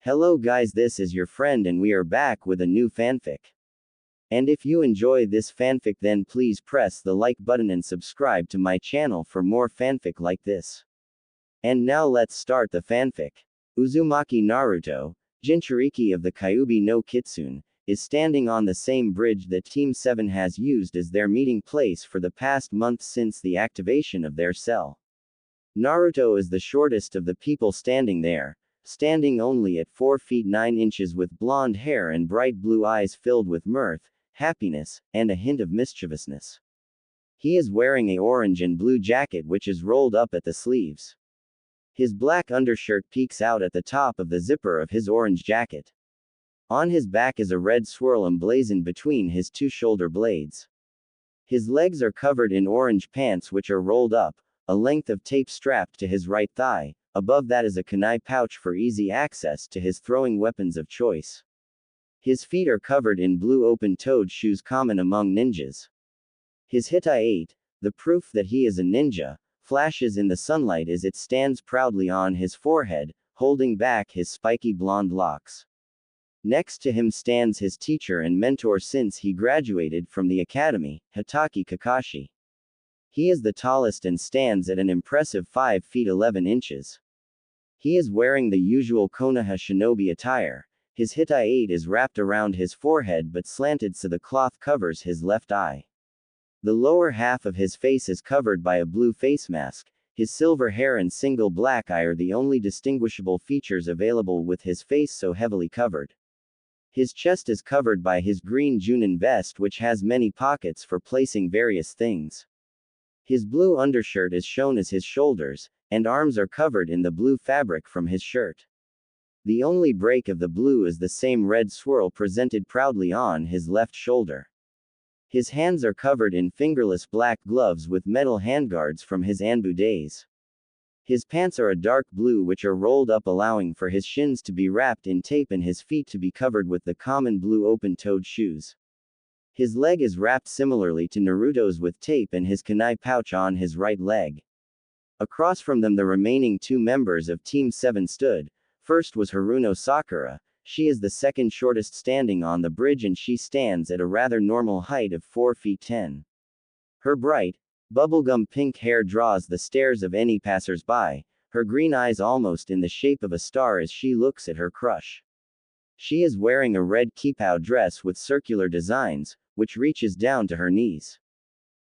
Hello guys, this is your friend and we are back with a new fanfic. And if you enjoy this fanfic then please press the like button and subscribe to my channel for more fanfic like this. And now let's start the fanfic. Uzumaki Naruto, Jinchuriki of the Kyuubi no Kitsune, is standing on the same bridge that Team 7 has used as their meeting place for the past month since the activation of their cell. Naruto is the shortest of the people standing there, standing only at 4 feet 9 inches with blonde hair and bright blue eyes filled with mirth, happiness, and a hint of mischievousness. He is wearing a orange and blue jacket which is rolled up at the sleeves. His black undershirt peeks out at the top of the zipper of his orange jacket. On his back is a red swirl emblazoned between his two shoulder blades. His legs are covered in orange pants which are rolled up, a length of tape strapped to his right thigh. Above that is a kunai pouch for easy access to his throwing weapons of choice. His feet are covered in blue open-toed shoes common among ninjas. His Hitai-8, the proof that he is a ninja, flashes in the sunlight as it stands proudly on his forehead, holding back his spiky blonde locks. Next to him stands his teacher and mentor since he graduated from the academy, Hitaki Kakashi. He is the tallest and stands at an impressive 5 feet 11 inches. He is wearing the usual Konoha shinobi attire. His Hitai-8 is wrapped around his forehead but slanted so the cloth covers his left eye. The lower half of his face is covered by a blue face mask. His silver hair and single black eye are the only distinguishable features available with his face so heavily covered. His chest is covered by his green Junin vest which has many pockets for placing various things. His blue undershirt is shown as his shoulders, and arms are covered in the blue fabric from his shirt. The only break of the blue is the same red swirl presented proudly on his left shoulder. His hands are covered in fingerless black gloves with metal handguards from his Anbu days. His pants are a dark blue which are rolled up allowing for his shins to be wrapped in tape and his feet to be covered with the common blue open-toed shoes. His leg is wrapped similarly to Naruto's with tape and his kunai pouch on his right leg. Across from them the remaining two members of Team 7 stood. First was Haruno Sakura. She is the second shortest standing on the bridge and she stands at a rather normal height of 4 feet 10. Her bright, bubblegum pink hair draws the stares of any passers-by, her green eyes almost in the shape of a star as she looks at her crush. She is wearing a red kipao dress with circular designs, which reaches down to her knees.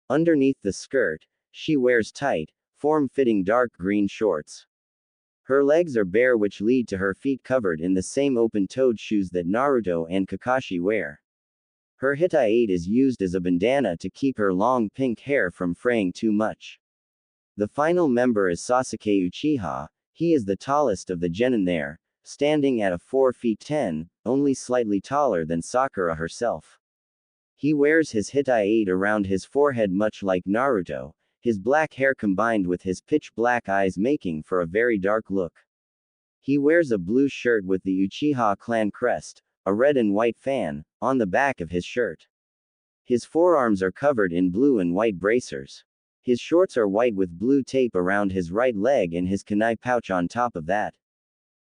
Underneath the skirt, she wears tight, form-fitting dark green shorts. Her legs are bare which lead to her feet covered in the same open-toed shoes that Naruto and Kakashi wear. Her Hitai-8 is used as a bandana to keep her long pink hair from fraying too much. The final member is Sasuke Uchiha. He is the tallest of the genin there, standing at a 4 feet 10, only slightly taller than Sakura herself. He wears his Hitai-8 around his forehead much like Naruto, his black hair combined with his pitch black eyes making for a very dark look. He wears a blue shirt with the Uchiha clan crest, a red and white fan, on the back of his shirt. His forearms are covered in blue and white bracers. His shorts are white with blue tape around his right leg and his kunai pouch on top of that.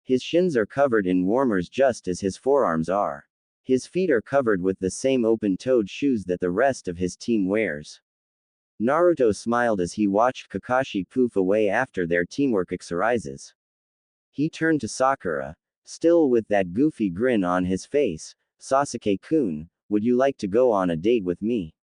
His shins are covered in warmers just as his forearms are. His feet are covered with the same open-toed shoes that the rest of his team wears. Naruto smiled as he watched Kakashi poof away after their teamwork exercises. He turned to Sakura, still with that goofy grin on his face. Sasuke-kun, would you like to go on a date with me?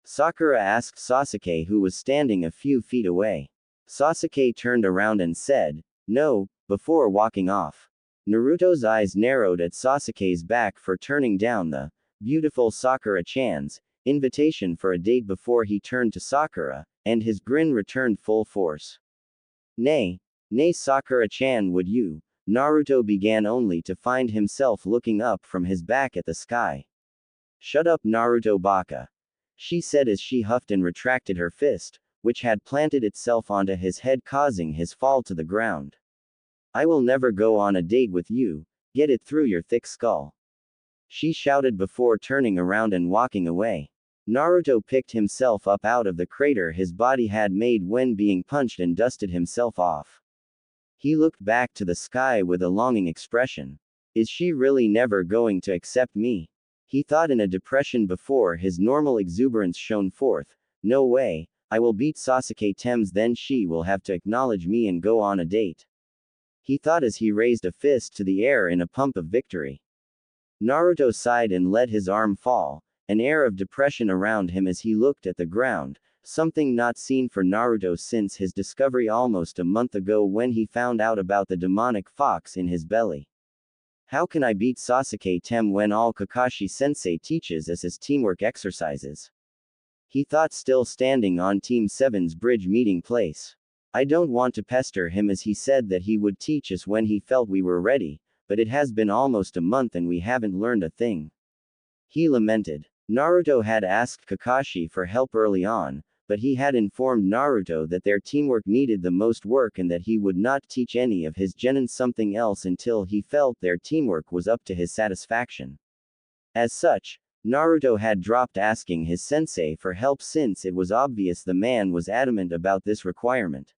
Sakura asked Sasuke who was standing a few feet away. Sasuke turned around and said, no, before walking off. Naruto's eyes narrowed at Sasuke's back for turning down the beautiful Sakura-chan's invitation for a date before he turned to Sakura, and his grin returned full force. Nay, Sakura-chan, would you? Naruto began only to find himself looking up from his back at the sky. Shut up Naruto baka, she said as she huffed and retracted her fist, which had planted itself onto his head causing his fall to the ground. I will never go on a date with you, get it through your thick skull, she shouted before turning around and walking away. Naruto picked himself up out of the crater his body had made when being punched and dusted himself off. He looked back to the sky with a longing expression. Is she really never going to accept me? He thought in a depression before his normal exuberance shone forth. No way, I will beat Sasuke Thames, then she will have to acknowledge me and go on a date. He thought as he raised a fist to the air in a pump of victory. Naruto sighed and let his arm fall, an air of depression around him as he looked at the ground, something not seen for Naruto since his discovery almost a month ago when he found out about the demonic fox in his belly. How can I beat Sasuke Tem when all Kakashi-sensei teaches us is teamwork exercises? He thought, still standing on Team 7's bridge meeting place. I don't want to pester him as he said that he would teach us when he felt we were ready, but it has been almost a month and we haven't learned a thing. He lamented. Naruto had asked Kakashi for help early on, but he had informed Naruto that their teamwork needed the most work and that he would not teach any of his genin something else until he felt their teamwork was up to his satisfaction. As such, Naruto had dropped asking his sensei for help since it was obvious the man was adamant about this requirement.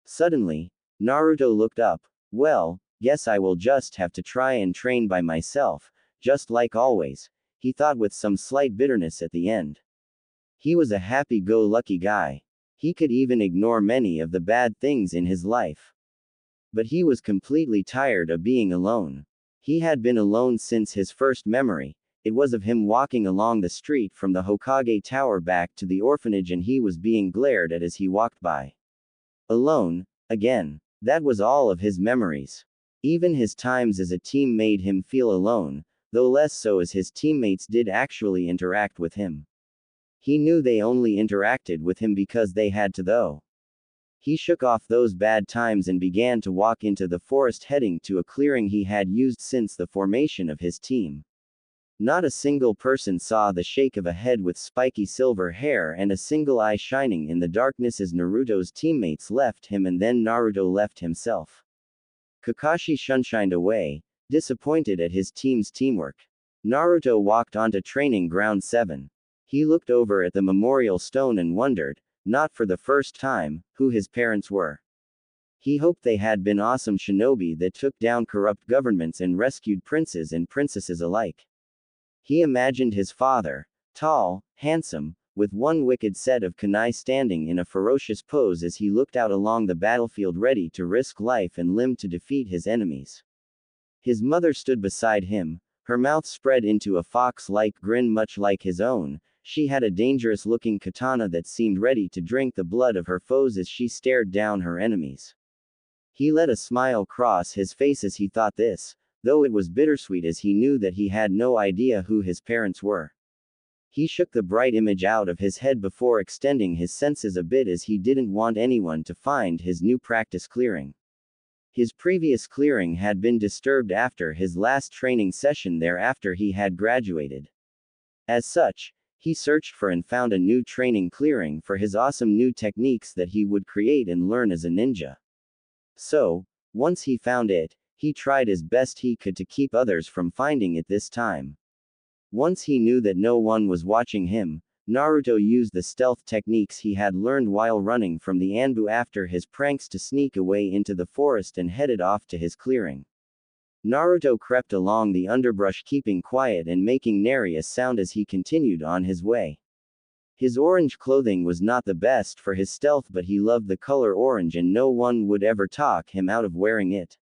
Suddenly, Naruto looked up. Well, guess I will just have to try and train by myself, just like always, he thought with some slight bitterness at the end. He was a happy-go-lucky guy. He could even ignore many of the bad things in his life. But he was completely tired of being alone. He had been alone since his first memory. It was of him walking along the street from the Hokage Tower back to the orphanage and he was being glared at as he walked by. Alone, again. That was all of his memories. Even his times as a team made him feel alone, though less so as his teammates did actually interact with him. He knew they only interacted with him because they had to though. He shook off those bad times and began to walk into the forest heading to a clearing he had used since the formation of his team. Not a single person saw the shake of a head with spiky silver hair and a single eye shining in the darkness as Naruto's teammates left him and then Naruto left himself. Kakashi shunshined away, disappointed at his team's teamwork. Naruto walked onto Training Ground 7. He looked over at the memorial stone and wondered, not for the first time, who his parents were. He hoped they had been awesome shinobi that took down corrupt governments and rescued princes and princesses alike. He imagined his father, tall, handsome, with one wicked set of kunai standing in a ferocious pose as he looked out along the battlefield ready to risk life and limb to defeat his enemies. His mother stood beside him, her mouth spread into a fox-like grin much like his own. She had a dangerous-looking katana that seemed ready to drink the blood of her foes as she stared down her enemies. He let a smile cross his face as he thought this, though it was bittersweet as he knew that he had no idea who his parents were. He shook the bright image out of his head before extending his senses a bit as he didn't want anyone to find his new practice clearing. His previous clearing had been disturbed after his last training session there after he had graduated. As such, he searched for and found a new training clearing for his awesome new techniques that he would create and learn as a ninja. So, once he found it, he tried as best he could to keep others from finding it this time. Once he knew that no one was watching him, Naruto used the stealth techniques he had learned while running from the Anbu after his pranks to sneak away into the forest and headed off to his clearing. Naruto crept along the underbrush keeping quiet and making nary a sound as he continued on his way. His orange clothing was not the best for his stealth but he loved the color orange and no one would ever talk him out of wearing it.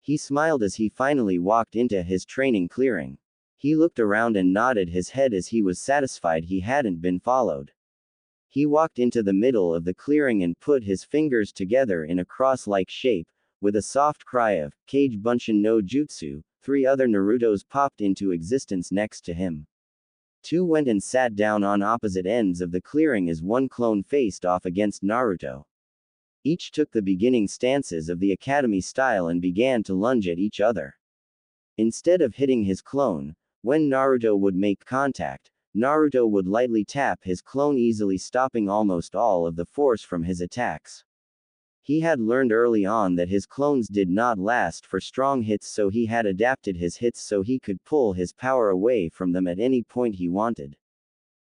He smiled as he finally walked into his training clearing. He looked around and nodded his head as he was satisfied he hadn't been followed. He walked into the middle of the clearing and put his fingers together in a cross-like shape. With a soft cry of, Kage Bunshin no Jutsu, 3 other Narutos popped into existence next to him. 2 went and sat down on opposite ends of the clearing as one clone faced off against Naruto. Each took the beginning stances of the academy style and began to lunge at each other. Instead of hitting his clone, when Naruto would make contact, Naruto would lightly tap his clone easily stopping almost all of the force from his attacks. He had learned early on that his clones did not last for strong hits so he had adapted his hits so he could pull his power away from them at any point he wanted.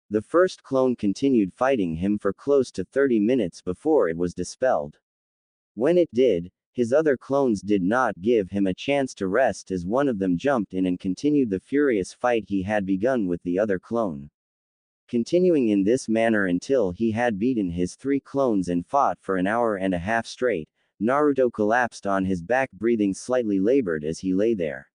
The first clone continued fighting him for close to 30 minutes before it was dispelled. When it did, his other clones did not give him a chance to rest as one of them jumped in and continued the furious fight he had begun with the other clone. Continuing in this manner until he had beaten his 3 clones and fought for an hour and a half straight, Naruto collapsed on his back, breathing slightly labored as he lay there.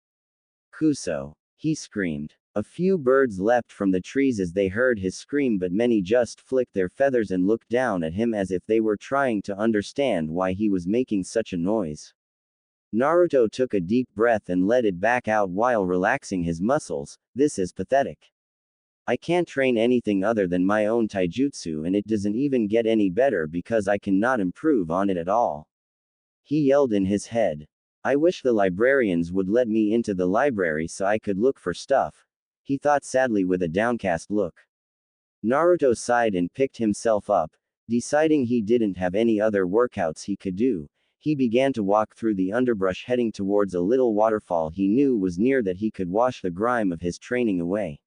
"Kuso!" he screamed. A few birds leapt from the trees as they heard his scream, but many just flicked their feathers and looked down at him as if they were trying to understand why he was making such a noise. Naruto took a deep breath and let it back out while relaxing his muscles. "This is pathetic. I can't train anything other than my own taijutsu, and it doesn't even get any better because I cannot improve on it at all," he yelled in his head. "I wish the librarians would let me into the library so I could look for stuff," he thought sadly with a downcast look. Naruto sighed and picked himself up. Deciding he didn't have any other workouts he could do, he began to walk through the underbrush heading towards a little waterfall he knew was near that he could wash the grime of his training away.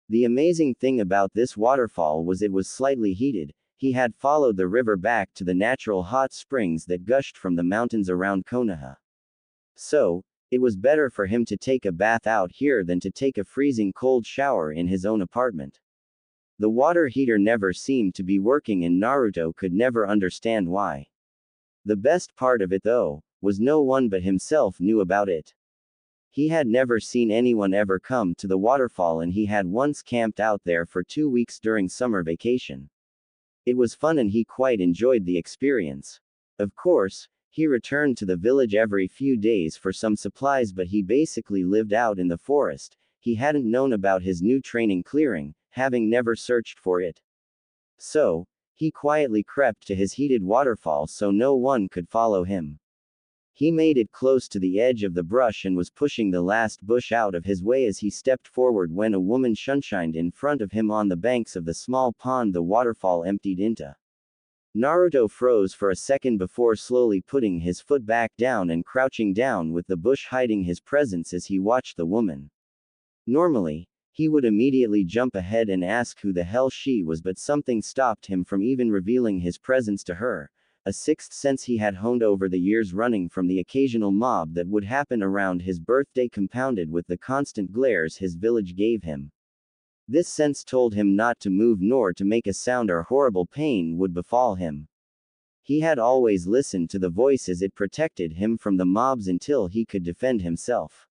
The amazing thing about this waterfall was it was slightly heated. He had followed the river back to the natural hot springs that gushed from the mountains around Konoha. So, it was better for him to take a bath out here than to take a freezing cold shower in his own apartment. The water heater never seemed to be working and Naruto could never understand why. The best part of it though, was no one but himself knew about it. He had never seen anyone ever come to the waterfall and he had once camped out there for 2 weeks during summer vacation. It was fun and he quite enjoyed the experience. Of course, he returned to the village every few days for some supplies, but he basically lived out in the forest. He hadn't known about his new training clearing, having never searched for it. So, he quietly crept to his heated waterfall so no one could follow him. He made it close to the edge of the brush and was pushing the last bush out of his way as he stepped forward when a woman sunshined in front of him on the banks of the small pond the waterfall emptied into. Naruto froze for a second before slowly putting his foot back down and crouching down with the bush hiding his presence as he watched the woman. Normally, he would immediately jump ahead and ask who the hell she was, but something stopped him from even revealing his presence to her, a sixth sense he had honed over the years running from the occasional mob that would happen around his birthday compounded with the constant glares his village gave him. This sense told him not to move nor to make a sound or horrible pain would befall him. He had always listened to the voice as it protected him from the mobs until he could defend himself.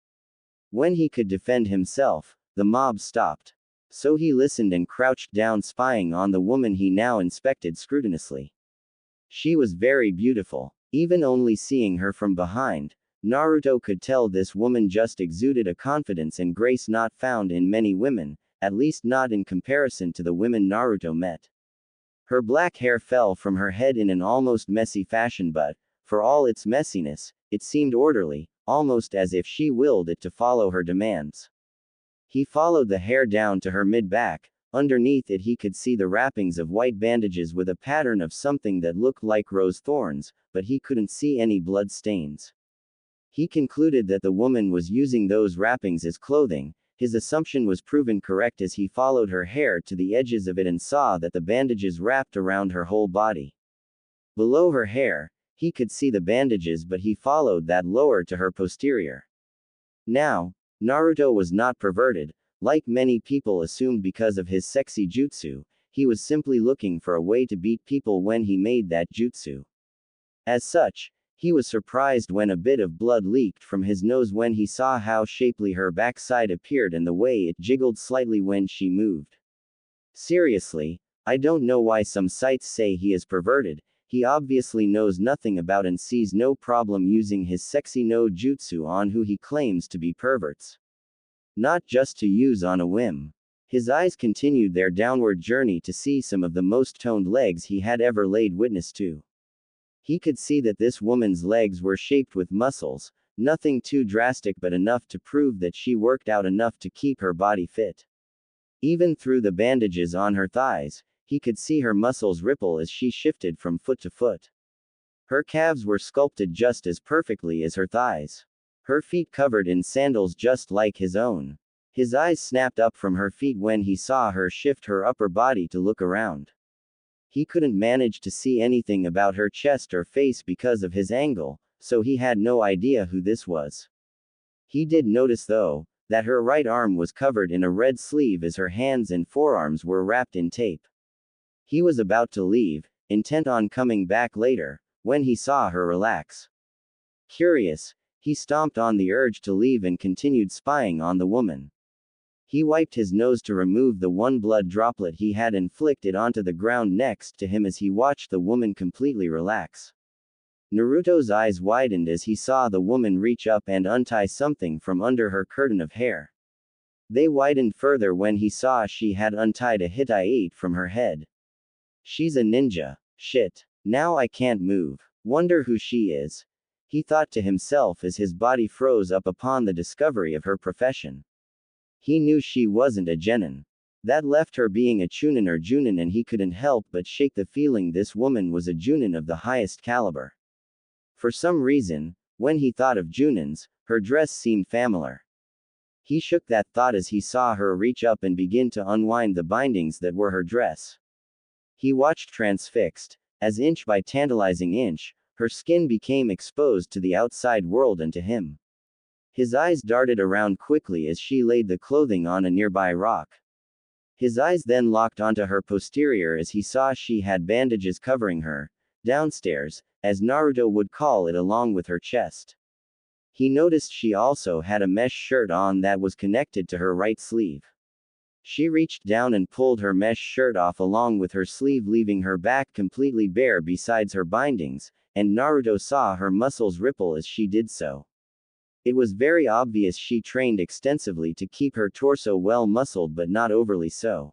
When he could defend himself, the mob stopped. So he listened and crouched down, spying on the woman he now inspected scrupulously. She was very beautiful. Even only seeing her from behind, Naruto could tell this woman just exuded a confidence and grace not found in many women, at least not in comparison to the women Naruto met. Her black hair fell from her head in an almost messy fashion, but, for all its messiness, it seemed orderly, almost as if she willed it to follow her demands. He followed the hair down to her mid-back. Underneath it he could see the wrappings of white bandages with a pattern of something that looked like rose thorns, but he couldn't see any blood stains. He concluded that the woman was using those wrappings as clothing. His assumption was proven correct as he followed her hair to the edges of it and saw that the bandages wrapped around her whole body. Below her hair, he could see the bandages, but he followed that lower to her posterior. Now, Naruto was not perverted, like many people assumed because of his sexy jutsu. He was simply looking for a way to beat people when he made that jutsu. As such, he was surprised when a bit of blood leaked from his nose when he saw how shapely her backside appeared and the way it jiggled slightly when she moved. Seriously, I don't know why some sites say he is perverted. He obviously knows nothing about and sees no problem using his sexy no jutsu on who he claims to be perverts. Not just to use on a whim. His eyes continued their downward journey to see some of the most toned legs he had ever laid witness to. He could see that this woman's legs were shaped with muscles, nothing too drastic but enough to prove that she worked out enough to keep her body fit. Even through the bandages on her thighs, he could see her muscles ripple as she shifted from foot to foot. Her calves were sculpted just as perfectly as her thighs. Her feet covered in sandals just like his own. His eyes snapped up from her feet when he saw her shift her upper body to look around. He couldn't manage to see anything about her chest or face because of his angle, so he had no idea who this was. He did notice though, that her right arm was covered in a red sleeve as her hands and forearms were wrapped in tape. He was about to leave, intent on coming back later, when he saw her relax. Curious, he stomped on the urge to leave and continued spying on the woman. He wiped his nose to remove the one blood droplet he had inflicted onto the ground next to him as he watched the woman completely relax. Naruto's eyes widened as he saw the woman reach up and untie something from under her curtain of hair. They widened further when he saw she had untied a hitai from her head. She's a ninja. Shit. Now I can't move. Wonder who she is. He thought to himself as his body froze up upon the discovery of her profession. He knew she wasn't a genin. That left her being a chunin or junin, and he couldn't help but shake the feeling this woman was a junin of the highest caliber. For some reason, when he thought of junins, her dress seemed familiar. He shook that thought as he saw her reach up and begin to unwind the bindings that were her dress. He watched transfixed, as inch by tantalizing inch, her skin became exposed to the outside world and to him. His eyes darted around quickly as she laid the clothing on a nearby rock. His eyes then locked onto her posterior as he saw she had bandages covering her, downstairs, as Naruto would call it, along with her chest. He noticed she also had a mesh shirt on that was connected to her right sleeve. She reached down and pulled her mesh shirt off along with her sleeve, leaving her back completely bare besides her bindings, and Naruto saw her muscles ripple as she did so. It was very obvious she trained extensively to keep her torso well muscled but not overly so.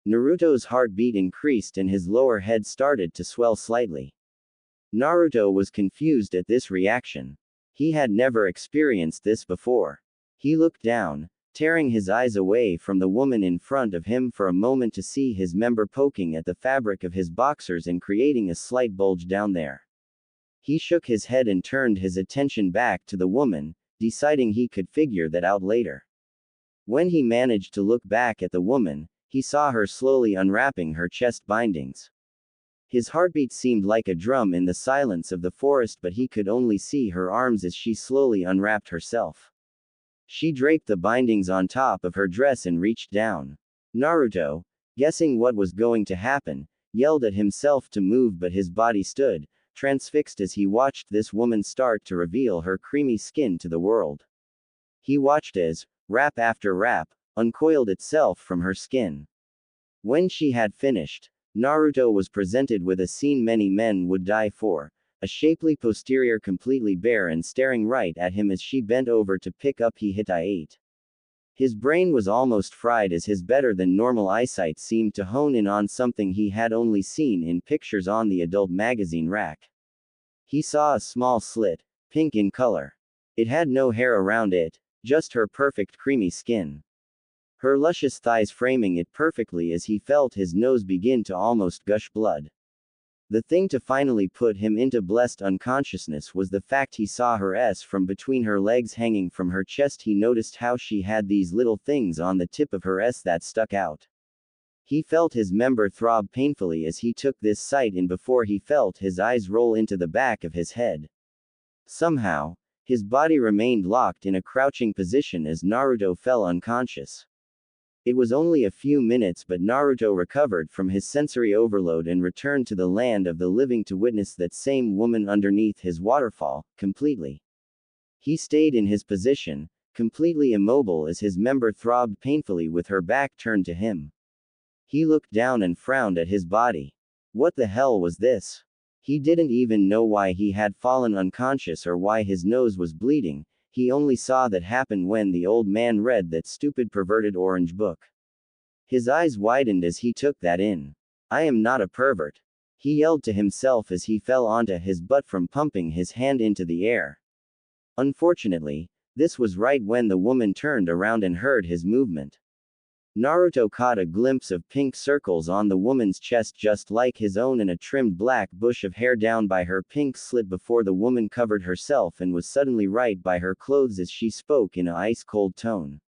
Naruto's heartbeat increased and his lower head started to swell slightly. Naruto was confused at this reaction. He had never experienced this before. He looked down, tearing his eyes away from the woman in front of him for a moment to see his member poking at the fabric of his boxers and creating a slight bulge down there. He shook his head and turned his attention back to the woman, deciding he could figure that out later. When he managed to look back at the woman, he saw her slowly unwrapping her chest bindings. His heartbeat seemed like a drum in the silence of the forest, but he could only see her arms as she slowly unwrapped herself. She draped the bindings on top of her dress and reached down. Naruto, guessing what was going to happen, yelled at himself to move, but his body stood, transfixed as he watched this woman start to reveal her creamy skin to the world. He watched as, wrap after wrap, uncoiled itself from her skin. When she had finished, Naruto was presented with a scene many men would die for, a shapely posterior completely bare and staring right at him as she bent over to pick up hitai. His brain was almost fried as his better than normal eyesight seemed to hone in on something he had only seen in pictures on the adult magazine rack. He saw a small slit, pink in color. It had no hair around it, just her perfect creamy skin. Her luscious thighs framing it perfectly as he felt his nose begin to almost gush blood. The thing to finally put him into blessed unconsciousness was the fact he saw her S from between her legs hanging from her chest. He noticed how she had these little things on the tip of her S that stuck out. He felt his member throb painfully as he took this sight in before he felt his eyes roll into the back of his head. Somehow, his body remained locked in a crouching position as Naruto fell unconscious. It was only a few minutes, but Naruto recovered from his sensory overload and returned to the land of the living to witness that same woman underneath his waterfall, completely. He stayed in his position, completely immobile as his member throbbed painfully with her back turned to him. He looked down and frowned at his body. What the hell was this? He didn't even know why he had fallen unconscious or why his nose was bleeding. He only saw that happen when the old man read that stupid perverted orange book. His eyes widened as he took that in. I am not a pervert. He yelled to himself as he fell onto his butt from pumping his hand into the air. Unfortunately, this was right when the woman turned around and heard his movement. Naruto caught a glimpse of pink circles on the woman's chest just like his own and a trimmed black bush of hair down by her pink slit before the woman covered herself and was suddenly right by her clothes as she spoke in an ice-cold tone.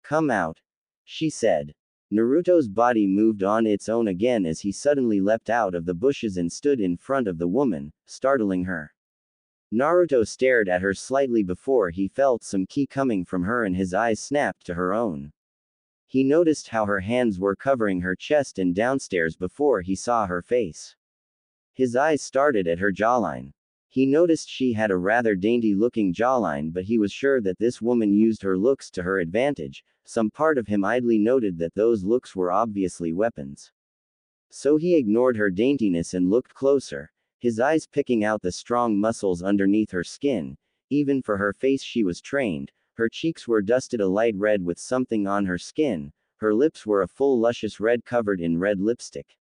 Come out, she said. Naruto's body moved on its own again as he suddenly leapt out of the bushes and stood in front of the woman, startling her. Naruto stared at her slightly before he felt some ki coming from her and his eyes snapped to her own. He noticed how her hands were covering her chest and downstairs before he saw her face. His eyes started at her jawline. He noticed she had a rather dainty-looking jawline, but he was sure that this woman used her looks to her advantage. Some part of him idly noted that those looks were obviously weapons. So he ignored her daintiness and looked closer, his eyes picking out the strong muscles underneath her skin. Even for her face she was trained. Her cheeks were dusted a light red with something on her skin, her lips were a full luscious red covered in red lipstick.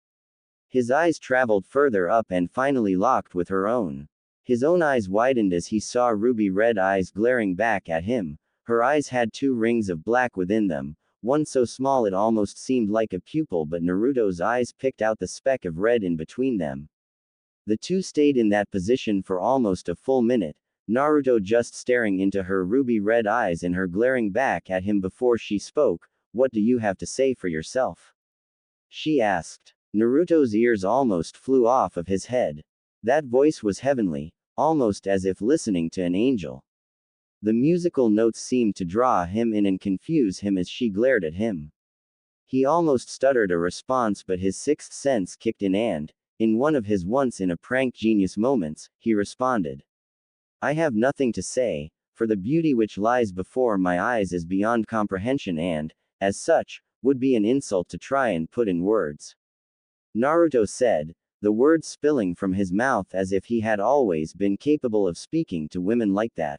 His eyes traveled further up and finally locked with her own. His own eyes widened as he saw ruby red eyes glaring back at him. Her eyes had 2 rings of black within them, one so small it almost seemed like a pupil, but Naruto's eyes picked out the speck of red in between them. The two stayed in that position for almost a full minute, Naruto just staring into her ruby red eyes and her glaring back at him before she spoke. "What do you have to say for yourself?" she asked. Naruto's ears almost flew off of his head. That voice was heavenly, almost as if listening to an angel. The musical notes seemed to draw him in and confuse him as she glared at him. He almost stuttered a response, but his sixth sense kicked in and, in one of his once in a prank genius moments, he responded. "I have nothing to say, for the beauty which lies before my eyes is beyond comprehension and, as such, would be an insult to try and put in words," Naruto said, the words spilling from his mouth as if he had always been capable of speaking to women like that.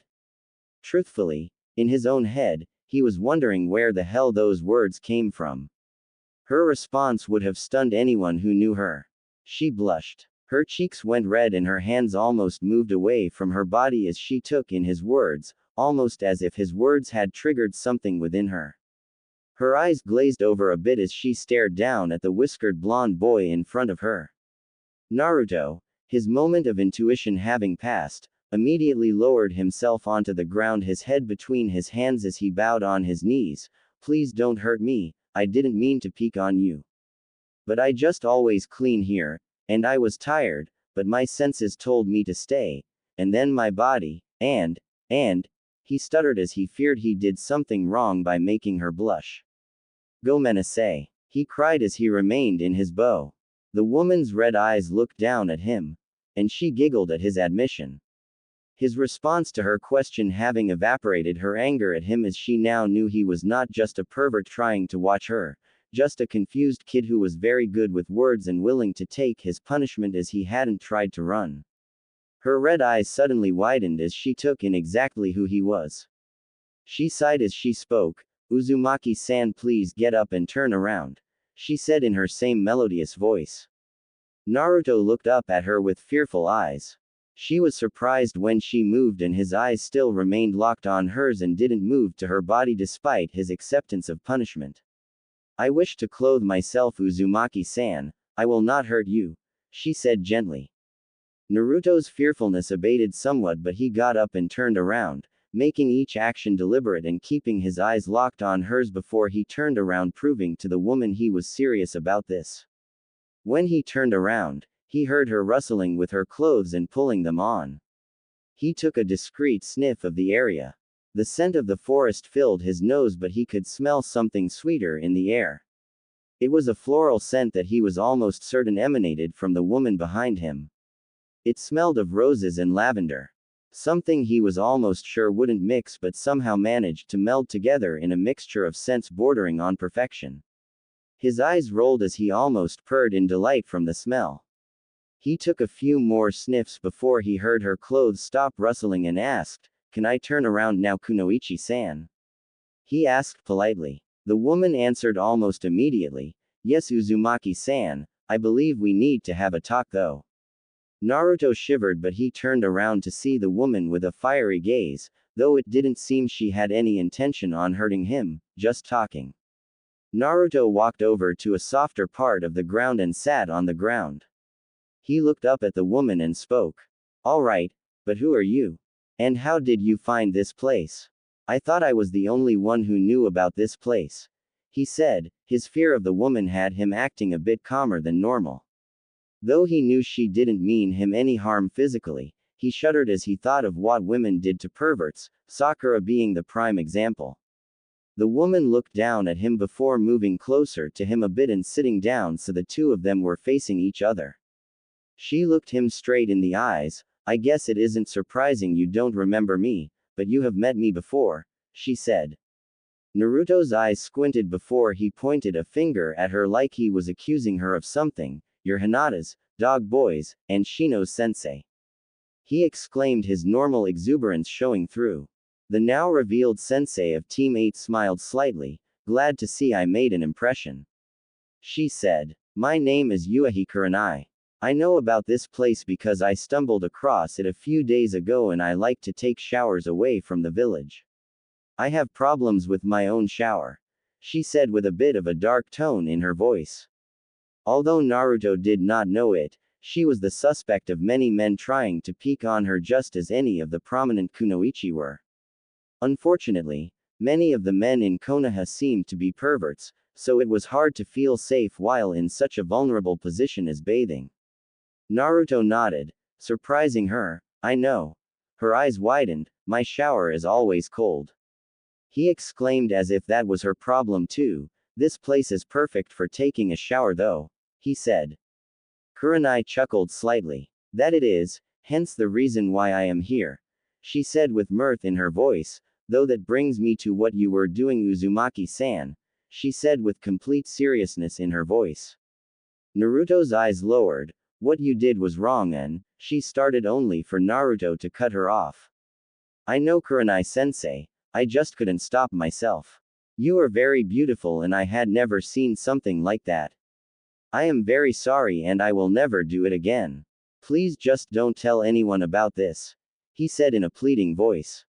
Truthfully, in his own head, he was wondering where the hell those words came from. Her response would have stunned anyone who knew her. She blushed. Her cheeks went red and her hands almost moved away from her body as she took in his words, almost as if his words had triggered something within her. Her eyes glazed over a bit as she stared down at the whiskered blonde boy in front of her. Naruto, his moment of intuition having passed, immediately lowered himself onto the ground, his head between his hands as he bowed on his knees. "Please don't hurt me, I didn't mean to peek on you. But I just always clean here, and I was tired, but my senses told me to stay, and then my body, and, he stuttered as he feared he did something wrong by making her blush. "Gomenasai," he cried as he remained in his bow. The woman's red eyes looked down at him, and she giggled at his admission. His response to her question having evaporated her anger at him, as she now knew he was not just a pervert trying to watch her, just a confused kid who was very good with words and willing to take his punishment as he hadn't tried to run. Her red eyes suddenly widened as she took in exactly who he was. She sighed as she spoke. "Uzumaki-san, please get up and turn around," she said in her same melodious voice. Naruto looked up at her with fearful eyes. She was surprised when she moved and his eyes still remained locked on hers and didn't move to her body despite his acceptance of punishment. "I wish to clothe myself, Uzumaki-san, I will not hurt you," she said gently. Naruto's fearfulness abated somewhat, but he got up and turned around, making each action deliberate and keeping his eyes locked on hers before he turned around, proving to the woman he was serious about this. When he turned around, he heard her rustling with her clothes and pulling them on. He took a discreet sniff of the area. The scent of the forest filled his nose, but he could smell something sweeter in the air. It was a floral scent that he was almost certain emanated from the woman behind him. It smelled of roses and lavender. Something he was almost sure wouldn't mix but somehow managed to meld together in a mixture of scents bordering on perfection. His eyes rolled as he almost purred in delight from the smell. He took a few more sniffs before he heard her clothes stop rustling and asked, "Can I turn around now, Kunoichi-san?" He asked politely. The woman answered almost immediately, "Yes, Uzumaki-san, I believe we need to have a talk though." Naruto shivered, but he turned around to see the woman with a fiery gaze, though it didn't seem she had any intention on hurting him, just talking. Naruto walked over to a softer part of the ground and sat on the ground. He looked up at the woman and spoke. "All right, but who are you? And how did you find this place? I thought I was the only one who knew about this place," he said. His fear of the woman had him acting a bit calmer than normal. Though he knew she didn't mean him any harm physically, He shuddered as he thought of what women did to perverts, Sakura being the prime example. The woman looked down at him before moving closer to him a bit and sitting down so the two of them were facing each other. She looked him straight in the eyes. I guess it isn't surprising you don't remember me, but you have met me before, she said. Naruto's eyes squinted before he pointed a finger at her like he was accusing her of something. You're Hinata's, dog boys, and Shino's sensei. He exclaimed, his normal exuberance showing through. The now revealed sensei of Team 8 smiled slightly. Glad to see I made an impression. She said. My name is Kurenai. I know about this place because I stumbled across it a few days ago and I like to take showers away from the village. I have problems with my own shower, she said with a bit of a dark tone in her voice. Although Naruto did not know it, she was the suspect of many men trying to peek on her just as any of the prominent kunoichi were. Unfortunately, many of the men in Konoha seemed to be perverts, so it was hard to feel safe while in such a vulnerable position as bathing. Naruto nodded, surprising her. I know. Her eyes widened. My shower is always cold. He exclaimed as if that was her problem too. This place is perfect for taking a shower though, he said. Kurenai chuckled slightly. That it is, hence the reason why I am here, she said with mirth in her voice. Though that brings me to what you were doing, Uzumaki-san, she said with complete seriousness in her voice. Naruto's eyes lowered. What you did was wrong, and she started only for Naruto to cut her off. I know, Kurenai-sensei, I just couldn't stop myself. You are very beautiful and I had never seen something like that. I am very sorry and I will never do it again. Please just don't tell anyone about this, he said in a pleading voice.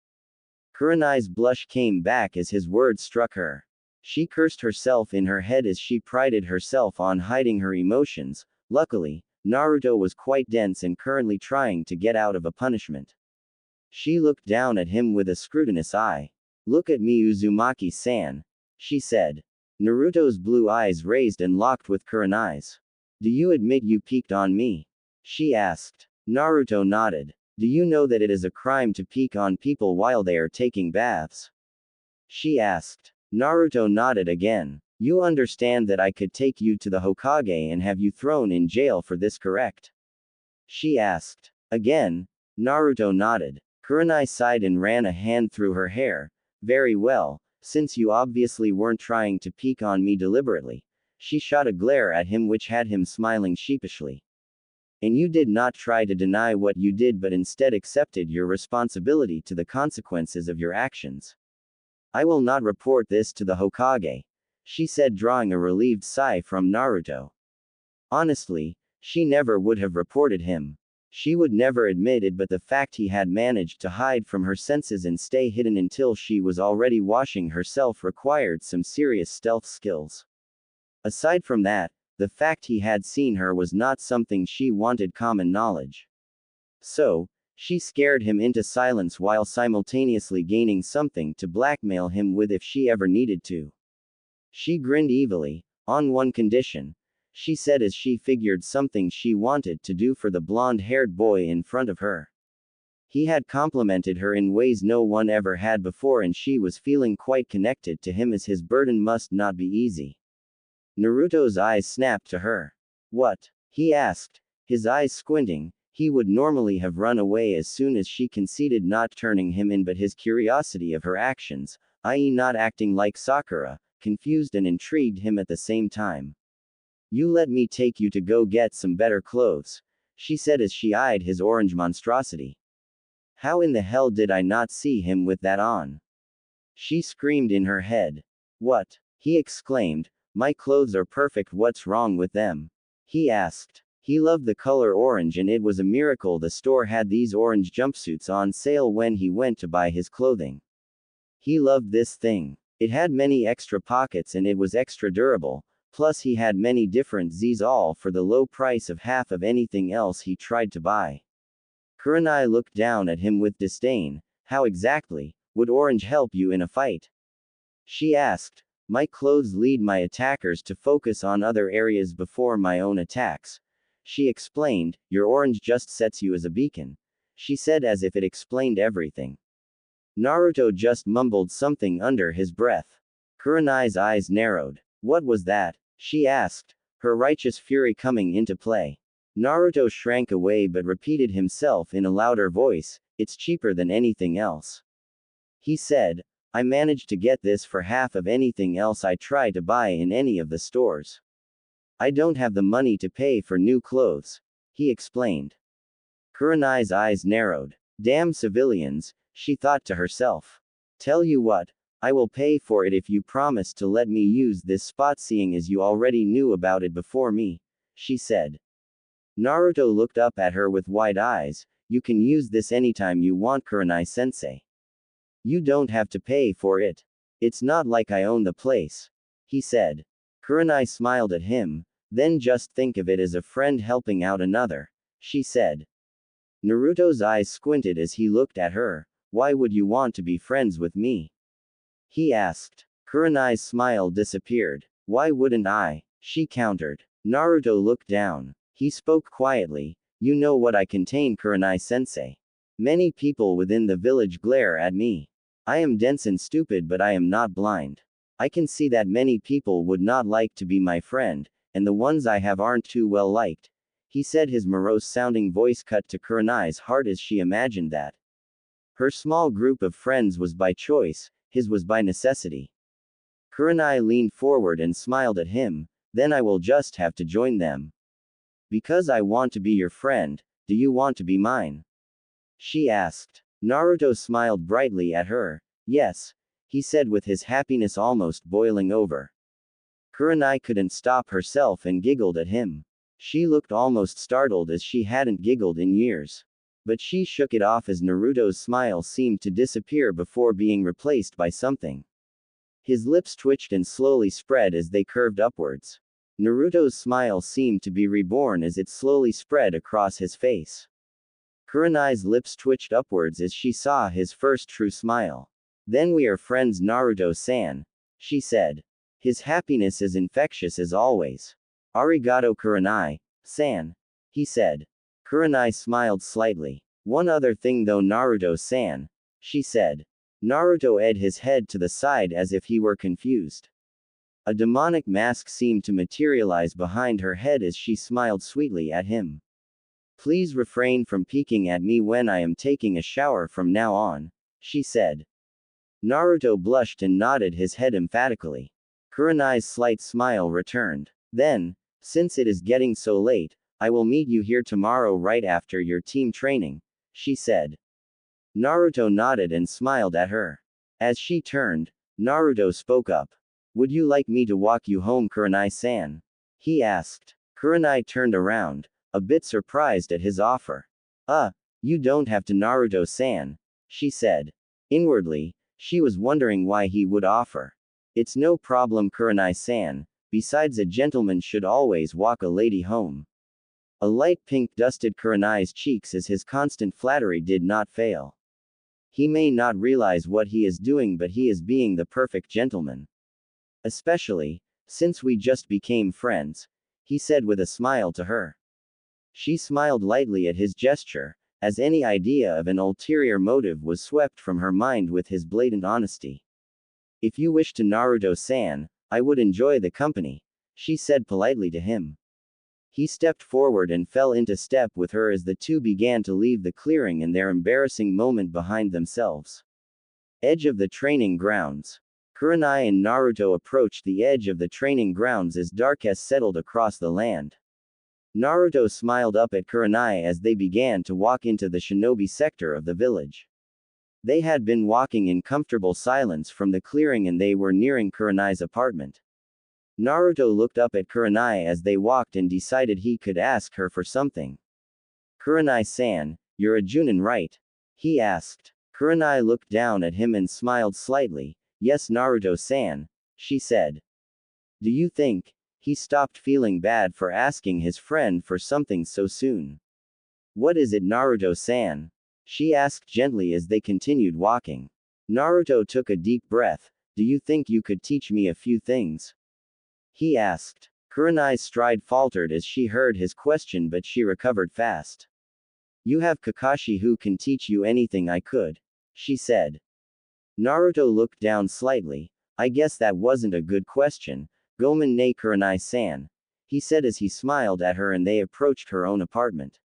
Kurenai's blush came back as his words struck her. She cursed herself in her head as she prided herself on hiding her emotions. Luckily, Naruto was quite dense and currently trying to get out of a punishment. She looked down at him with a scrutinous eye. Look at me, Uzumaki-san, she said. Naruto's blue eyes raised and locked with Kurenai's. Do you admit you peeked on me? She asked. Naruto nodded. Do you know that it is a crime to peek on people while they are taking baths? She asked. Naruto nodded again. You understand that I could take you to the Hokage and have you thrown in jail for this, correct? She asked. Again. Naruto nodded. Kurenai sighed and ran a hand through her hair. Very well, since you obviously weren't trying to peek on me deliberately. She shot a glare at him which had him smiling sheepishly. And you did not try to deny what you did but instead accepted your responsibility to the consequences of your actions. I will not report this to the Hokage, she said, drawing a relieved sigh from Naruto. Honestly, she never would have reported him. She would never admit it, but the fact he had managed to hide from her senses and stay hidden until she was already washing herself required some serious stealth skills. Aside from that, the fact he had seen her was not something she wanted common knowledge. So, she scared him into silence while simultaneously gaining something to blackmail him with if she ever needed to. She grinned evilly. On one condition, she said as she figured something she wanted to do for the blonde-haired boy in front of her. He had complimented her in ways no one ever had before and she was feeling quite connected to him as his burden must not be easy. Naruto's eyes snapped to her. What? He asked, his eyes squinting. He would normally have run away as soon as she conceded not turning him in, but his curiosity of her actions, i.e. not acting like Sakura, confused and intrigued him at the same time. You let me take you to go get some better clothes, she said as she eyed his orange monstrosity. How in the hell did I not see him with that on? She screamed in her head. What? He exclaimed. My clothes are perfect, what's wrong with them? He asked. He loved the color orange and it was a miracle the store had these orange jumpsuits on sale when he went to buy his clothing. He loved this thing. It had many extra pockets and it was extra durable, plus he had many different Z's all for the low price of half of anything else he tried to buy. Kurenai looked down at him with disdain. How exactly would orange help you in a fight? She asked. My clothes lead my attackers to focus on other areas before my own attacks, she explained. Your orange just sets you as a beacon, she said as if it explained everything. Naruto just mumbled something under his breath. Kurenai's eyes narrowed. What was that? She asked, her righteous fury coming into play. Naruto shrank away but repeated himself in a louder voice, it's cheaper than anything else. He said, I managed to get this for half of anything else I try to buy in any of the stores. I don't have the money to pay for new clothes, he explained. Kurenai's eyes narrowed. Damn civilians, she thought to herself. Tell you what, I will pay for it if you promise to let me use this spot seeing as you already knew about it before me, she said. Naruto looked up at her with wide eyes, you can use this anytime you want, Kurenai-sensei. You don't have to pay for it. It's not like I own the place, he said. Kurenai smiled at him, then just think of it as a friend helping out another, she said. Naruto's eyes squinted as he looked at her. Why would you want to be friends with me? He asked. Kurenai's smile disappeared. Why wouldn't I? She countered. Naruto looked down. He spoke quietly. You know what I contain, Kurenai-sensei. Many people within the village glare at me. I am dense and stupid, but I am not blind. I can see that many people would not like to be my friend, and the ones I have aren't too well liked, he said, his morose-sounding voice cut to Kurenai's heart as she imagined that. Her small group of friends was by choice, his was by necessity. Kurenai leaned forward and smiled at him, then I will just have to join them. Because I want to be your friend, do you want to be mine? She asked. Naruto smiled brightly at her. Yes, he said with his happiness almost boiling over. Kurenai couldn't stop herself and giggled at him. She looked almost startled as she hadn't giggled in years. But she shook it off as Naruto's smile seemed to disappear before being replaced by something. His lips twitched and slowly spread as they curved upwards. Naruto's smile seemed to be reborn as it slowly spread across his face. Kurenai's lips twitched upwards as she saw his first true smile. Then we are friends, Naruto-san, she said. His happiness is infectious as always. Arigato, Kurenai-san, he said. Kurenai smiled slightly. One other thing though, Naruto-san, she said. Naruto edged his head to the side as if he were confused. A demonic mask seemed to materialize behind her head as she smiled sweetly at him. Please refrain from peeking at me when I am taking a shower from now on, she said. Naruto blushed and nodded his head emphatically. Kurenai's slight smile returned. Then, since it is getting so late, I will meet you here tomorrow right after your team training, she said. Naruto nodded and smiled at her. As she turned, Naruto spoke up. Would you like me to walk you home, Kurenai-san? He asked. Kurenai turned around, a bit surprised at his offer. You don't have to, Naruto-san, she said. Inwardly, she was wondering why he would offer. It's no problem, Kurenai-san, besides a gentleman should always walk a lady home. A light pink dusted Kurenai's cheeks as his constant flattery did not fail. He may not realize what he is doing, but he is being the perfect gentleman. Especially, since we just became friends, he said with a smile to her. She smiled lightly at his gesture, as any idea of an ulterior motive was swept from her mind with his blatant honesty. If you wish to, Naruto-san, I would enjoy the company, she said politely to him. He stepped forward and fell into step with her as the two began to leave the clearing and their embarrassing moment behind themselves. Edge of the training grounds. Kurenai and Naruto approached the edge of the training grounds as darkness settled across the land. Naruto smiled up at Kurenai as they began to walk into the shinobi sector of the village. They had been walking in comfortable silence from the clearing and they were nearing Kurenai's apartment. Naruto looked up at Kurenai as they walked and decided he could ask her for something. Kurenai-san, you're a Junin, right? He asked. Kurenai looked down at him and smiled slightly. Yes, Naruto-san, she said. Do you think? He stopped feeling bad for asking his friend for something so soon. What is it, Naruto-san? She asked gently as they continued walking. Naruto took a deep breath. Do you think you could teach me a few things? He asked. Kurenai's stride faltered as she heard his question, but she recovered fast. You have Kakashi who can teach you anything I could, she said. Naruto looked down slightly. I guess that wasn't a good question, Gomen ne Kurenai-san, he said as he smiled at her and they approached her own apartment.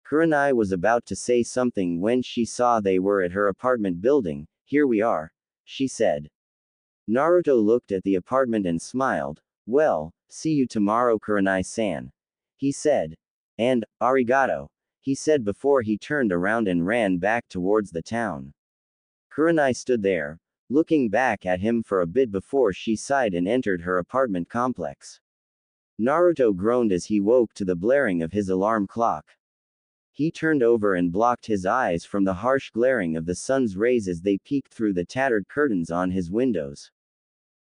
Kurenai was about to say something when she saw they were at her apartment building. Here we are, she said. Naruto looked at the apartment and smiled. Well, see you tomorrow Kurenai-san, he said. And, arigato, he said before he turned around and ran back towards the town. Kurenai stood there, looking back at him for a bit before she sighed and entered her apartment complex. Naruto groaned as he woke to the blaring of his alarm clock. He turned over and blocked his eyes from the harsh glaring of the sun's rays as they peeked through the tattered curtains on his windows.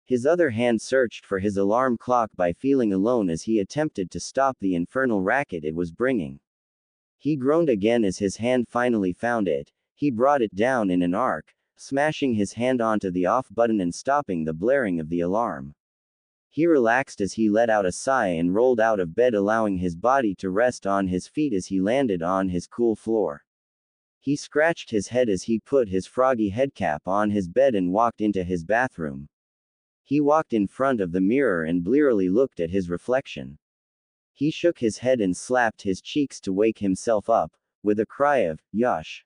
His other hand searched for his alarm clock by feeling alone as he attempted to stop the infernal racket it was bringing. He groaned again as his hand finally found it. He brought it down in an arc, smashing his hand onto the off button and stopping the blaring of the alarm. He relaxed as he let out a sigh and rolled out of bed, allowing his body to rest on his feet as he landed on his cool floor. He scratched his head as he put his froggy headcap on his bed and walked into his bathroom. He walked in front of the mirror and blearily looked at his reflection. He shook his head and slapped his cheeks to wake himself up, with a cry of, "Yush!"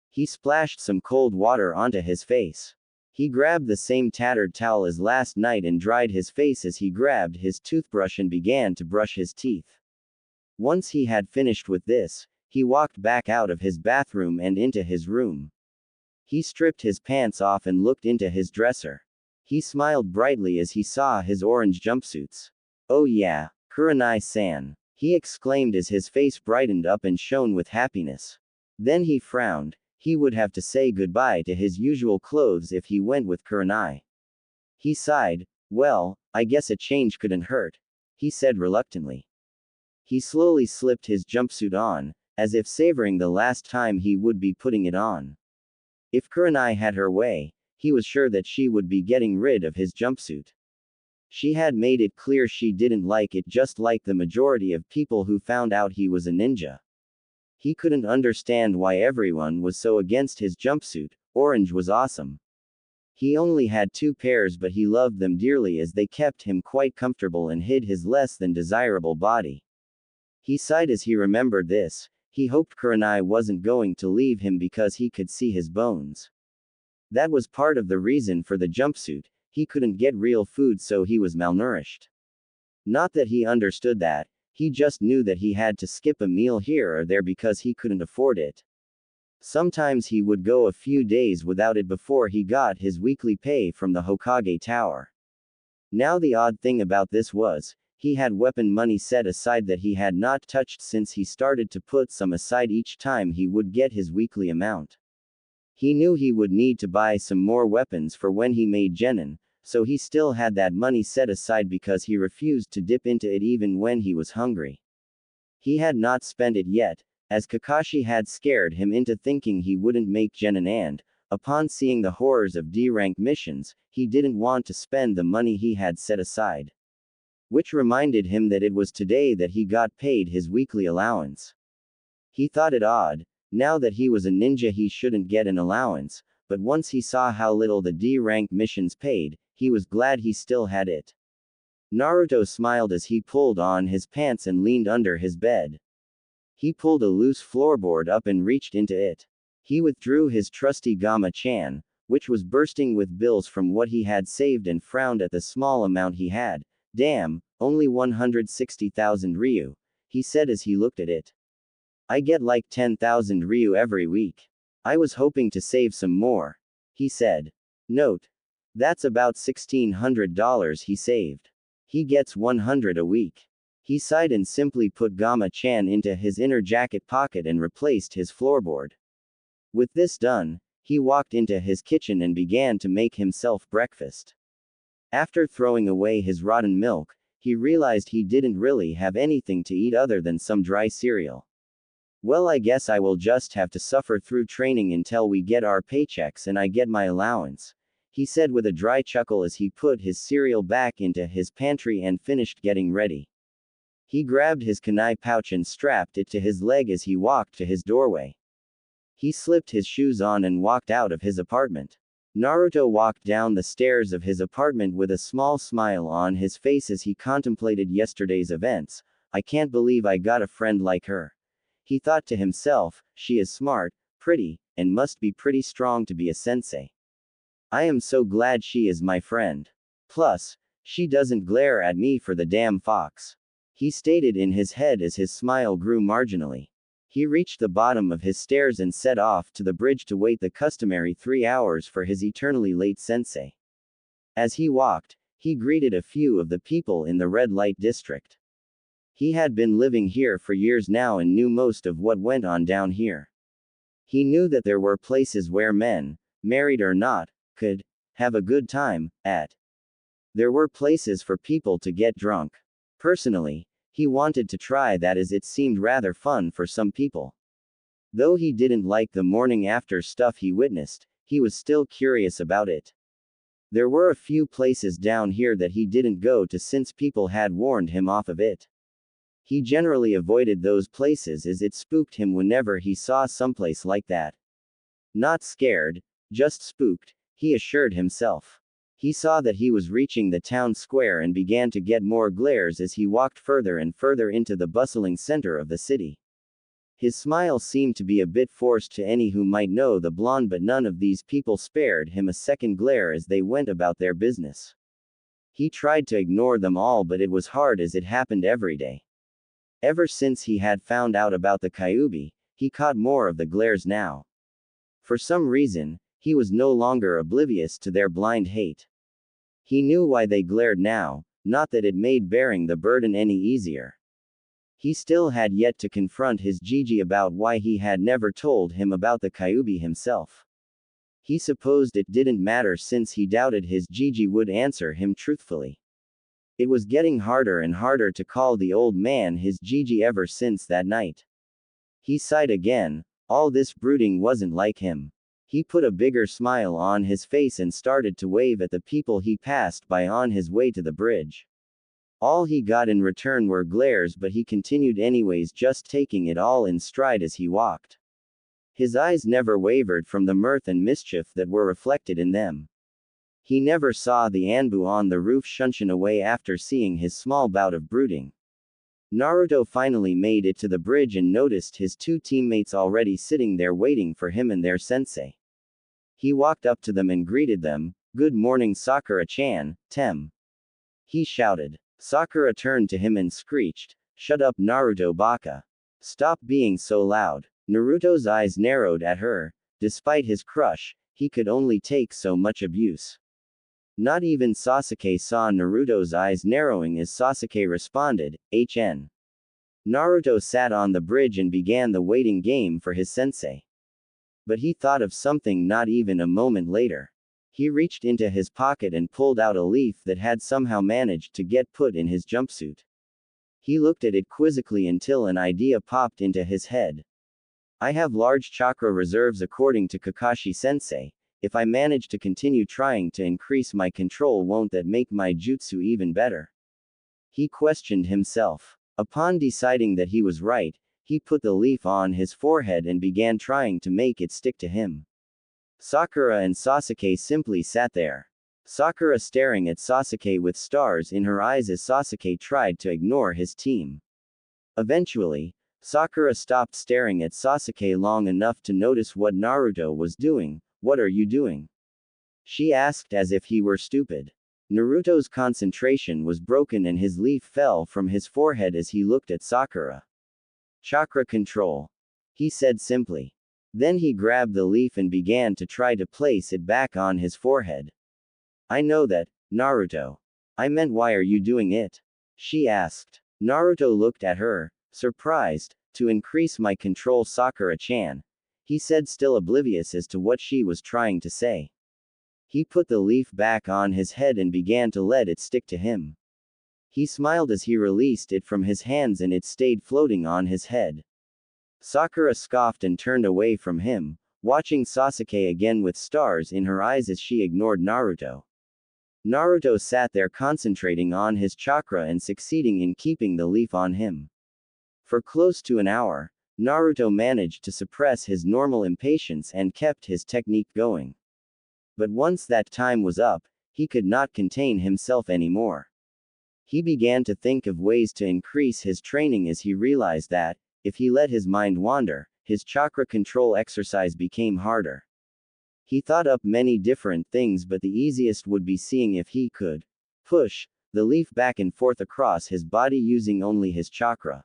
He splashed some cold water onto his face. He grabbed the same tattered towel as last night and dried his face as he grabbed his toothbrush and began to brush his teeth. Once he had finished with this, he walked back out of his bathroom and into his room. He stripped his pants off and looked into his dresser. He smiled brightly as he saw his orange jumpsuits. Oh yeah, Kurenai-san, he exclaimed as his face brightened up and shone with happiness. Then he frowned. He would have to say goodbye to his usual clothes if he went with Kurenai. He sighed. Well, I guess a change couldn't hurt, he said reluctantly. He slowly slipped his jumpsuit on, as if savoring the last time he would be putting it on. If Kurenai had her way, he was sure that she would be getting rid of his jumpsuit. She had made it clear she didn't like it, just like the majority of people who found out he was a ninja. He couldn't understand why everyone was so against his jumpsuit. Orange was awesome. He only had 2 pairs, but he loved them dearly as they kept him quite comfortable and hid his less than desirable body. He sighed as he remembered this. He hoped Kurenai wasn't going to leave him because he could see his bones. That was part of the reason for the jumpsuit. He couldn't get real food, so he was malnourished. Not that he understood that. He just knew that he had to skip a meal here or there because he couldn't afford it. Sometimes he would go a few days without it before he got his weekly pay from the Hokage Tower. Now the odd thing about this was, he had weapon money set aside that he had not touched since he started to put some aside each time he would get his weekly amount. He knew he would need to buy some more weapons for when he made genin, so he still had that money set aside because he refused to dip into it even when he was hungry. He had not spent it yet, as Kakashi had scared him into thinking he wouldn't make genin, and, upon seeing the horrors of D-rank missions, he didn't want to spend the money he had set aside. Which reminded him that it was today that he got paid his weekly allowance. He thought it odd. Now that he was a ninja he shouldn't get an allowance, but once he saw how little the D-rank missions paid, he was glad he still had it. Naruto smiled as he pulled on his pants and leaned under his bed. He pulled a loose floorboard up and reached into it. He withdrew his trusty Gamma-chan, which was bursting with bills from what he had saved, and frowned at the small amount he had. Damn, only 160,000 ryu, he said as he looked at it. I get like 10,000 ryu every week. I was hoping to save some more, he said. Note. That's about $1,600 he saved. He gets 100 a week. He sighed and simply put Gamma-chan into his inner jacket pocket and replaced his floorboard. With this done, he walked into his kitchen and began to make himself breakfast. After throwing away his rotten milk, he realized he didn't really have anything to eat other than some dry cereal. Well, I guess I will just have to suffer through training until we get our paychecks and I get my allowance, he said with a dry chuckle as he put his cereal back into his pantry and finished getting ready. He grabbed his kunai pouch and strapped it to his leg as he walked to his doorway. He slipped his shoes on and walked out of his apartment. Naruto walked down the stairs of his apartment with a small smile on his face as he contemplated yesterday's events. I can't believe I got a friend like her. He thought to himself, she is smart, pretty, and must be pretty strong to be a sensei. I am so glad she is my friend. Plus, she doesn't glare at me for the damn fox. He stated in his head as his smile grew marginally. He reached the bottom of his stairs and set off to the bridge to wait the customary 3 hours for his eternally late sensei. As he walked, he greeted a few of the people in the red light district. He had been living here for years now and knew most of what went on down here. He knew that there were places where men, married or not, could have a good time at. There were places for people to get drunk. Personally, he wanted to try that as it seemed rather fun for some people. Though he didn't like the morning after stuff he witnessed, he was still curious about it. There were a few places down here that he didn't go to since people had warned him off of it. He generally avoided those places as it spooked him whenever he saw someplace like that. Not scared, just spooked, he assured himself. He saw that he was reaching the town square and began to get more glares as he walked further and further into the bustling center of the city. His smile seemed to be a bit forced to any who might know the blonde, but none of these people spared him a second glare as they went about their business. He tried to ignore them all, but it was hard as it happened every day. Ever since he had found out about the Kyuubi, he caught more of the glares now. For some reason, he was no longer oblivious to their blind hate. He knew why they glared now, not that it made bearing the burden any easier. He still had yet to confront his Gigi about why he had never told him about the Kyuubi himself. He supposed it didn't matter since he doubted his Gigi would answer him truthfully. It was getting harder and harder to call the old man his Gigi ever since that night. He sighed again, all this brooding wasn't like him. He put a bigger smile on his face and started to wave at the people he passed by on his way to the bridge. All he got in return were glares, but he continued anyways, just taking it all in stride as he walked. His eyes never wavered from the mirth and mischief that were reflected in them. He never saw the Anbu on the roof shunshun away after seeing his small bout of brooding. Naruto finally made it to the bridge and noticed his two teammates already sitting there waiting for him and their sensei. He walked up to them and greeted them. Good morning, Sakura-chan, Tem. He shouted. Sakura turned to him and screeched, shut up, Naruto baka. Stop being so loud. Naruto's eyes narrowed at her. Despite his crush, he could only take so much abuse. Not even Sasuke saw Naruto's eyes narrowing as Sasuke responded, HN. Naruto sat on the bridge and began the waiting game for his sensei. But he thought of something not even a moment later. He reached into his pocket and pulled out a leaf that had somehow managed to get put in his jumpsuit. He looked at it quizzically until an idea popped into his head. I have large chakra reserves according to Kakashi-sensei. If I manage to continue trying to increase my control, won't that make my jutsu even better? He questioned himself. Upon deciding that he was right, he put the leaf on his forehead and began trying to make it stick to him. Sakura and Sasuke simply sat there. Sakura staring at Sasuke with stars in her eyes as Sasuke tried to ignore his team. Eventually, Sakura stopped staring at Sasuke long enough to notice what Naruto was doing. What are you doing? She asked as if he were stupid. Naruto's concentration was broken and his leaf fell from his forehead as he looked at Sakura. Chakra control. He said simply. Then he grabbed the leaf and began to try to place it back on his forehead. I know that, Naruto. I meant, why are you doing it? She asked. Naruto looked at her, surprised. To increase my control, Sakura-chan. He said, still oblivious as to what she was trying to say. He put the leaf back on his head and began to let it stick to him. He smiled as he released it from his hands and it stayed floating on his head. Sakura scoffed and turned away from him, watching Sasuke again with stars in her eyes as she ignored Naruto. Naruto sat there concentrating on his chakra and succeeding in keeping the leaf on him. For close to an hour, Naruto managed to suppress his normal impatience and kept his technique going. But once that time was up, he could not contain himself anymore. He began to think of ways to increase his training as he realized that, if he let his mind wander, his chakra control exercise became harder. He thought up many different things, but the easiest would be seeing if he could push the leaf back and forth across his body using only his chakra.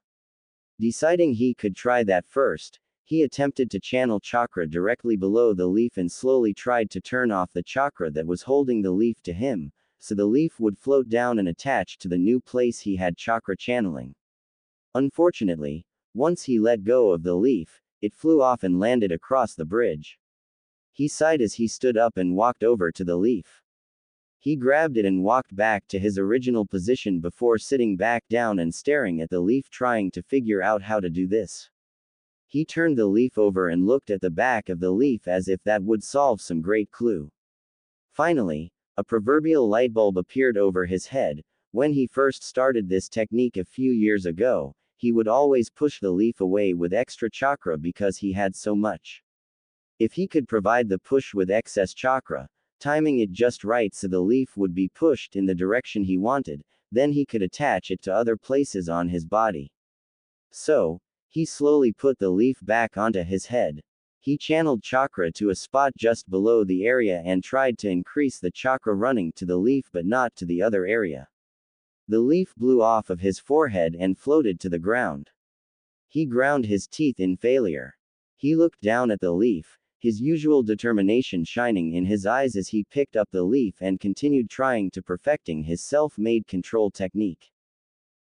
Deciding he could try that first, he attempted to channel chakra directly below the leaf and slowly tried to turn off the chakra that was holding the leaf to him, so the leaf would float down and attach to the new place he had chakra channeling. Unfortunately, once he let go of the leaf, it flew off and landed across the bridge. He sighed as he stood up and walked over to the leaf. He grabbed it and walked back to his original position before sitting back down and staring at the leaf, trying to figure out how to do this. He turned the leaf over and looked at the back of the leaf as if that would solve some great clue. Finally, a proverbial light bulb appeared over his head. When he first started this technique a few years ago, he would always push the leaf away with extra chakra because he had so much. If he could provide the push with excess chakra, timing it just right so the leaf would be pushed in the direction he wanted, then he could attach it to other places on his body. So, he slowly put the leaf back onto his head. He channeled chakra to a spot just below the area and tried to increase the chakra running to the leaf but not to the other area. The leaf blew off of his forehead and floated to the ground. He ground his teeth in failure. He looked down at the leaf, his usual determination shining in his eyes as he picked up the leaf and continued trying to perfecting his self-made control technique.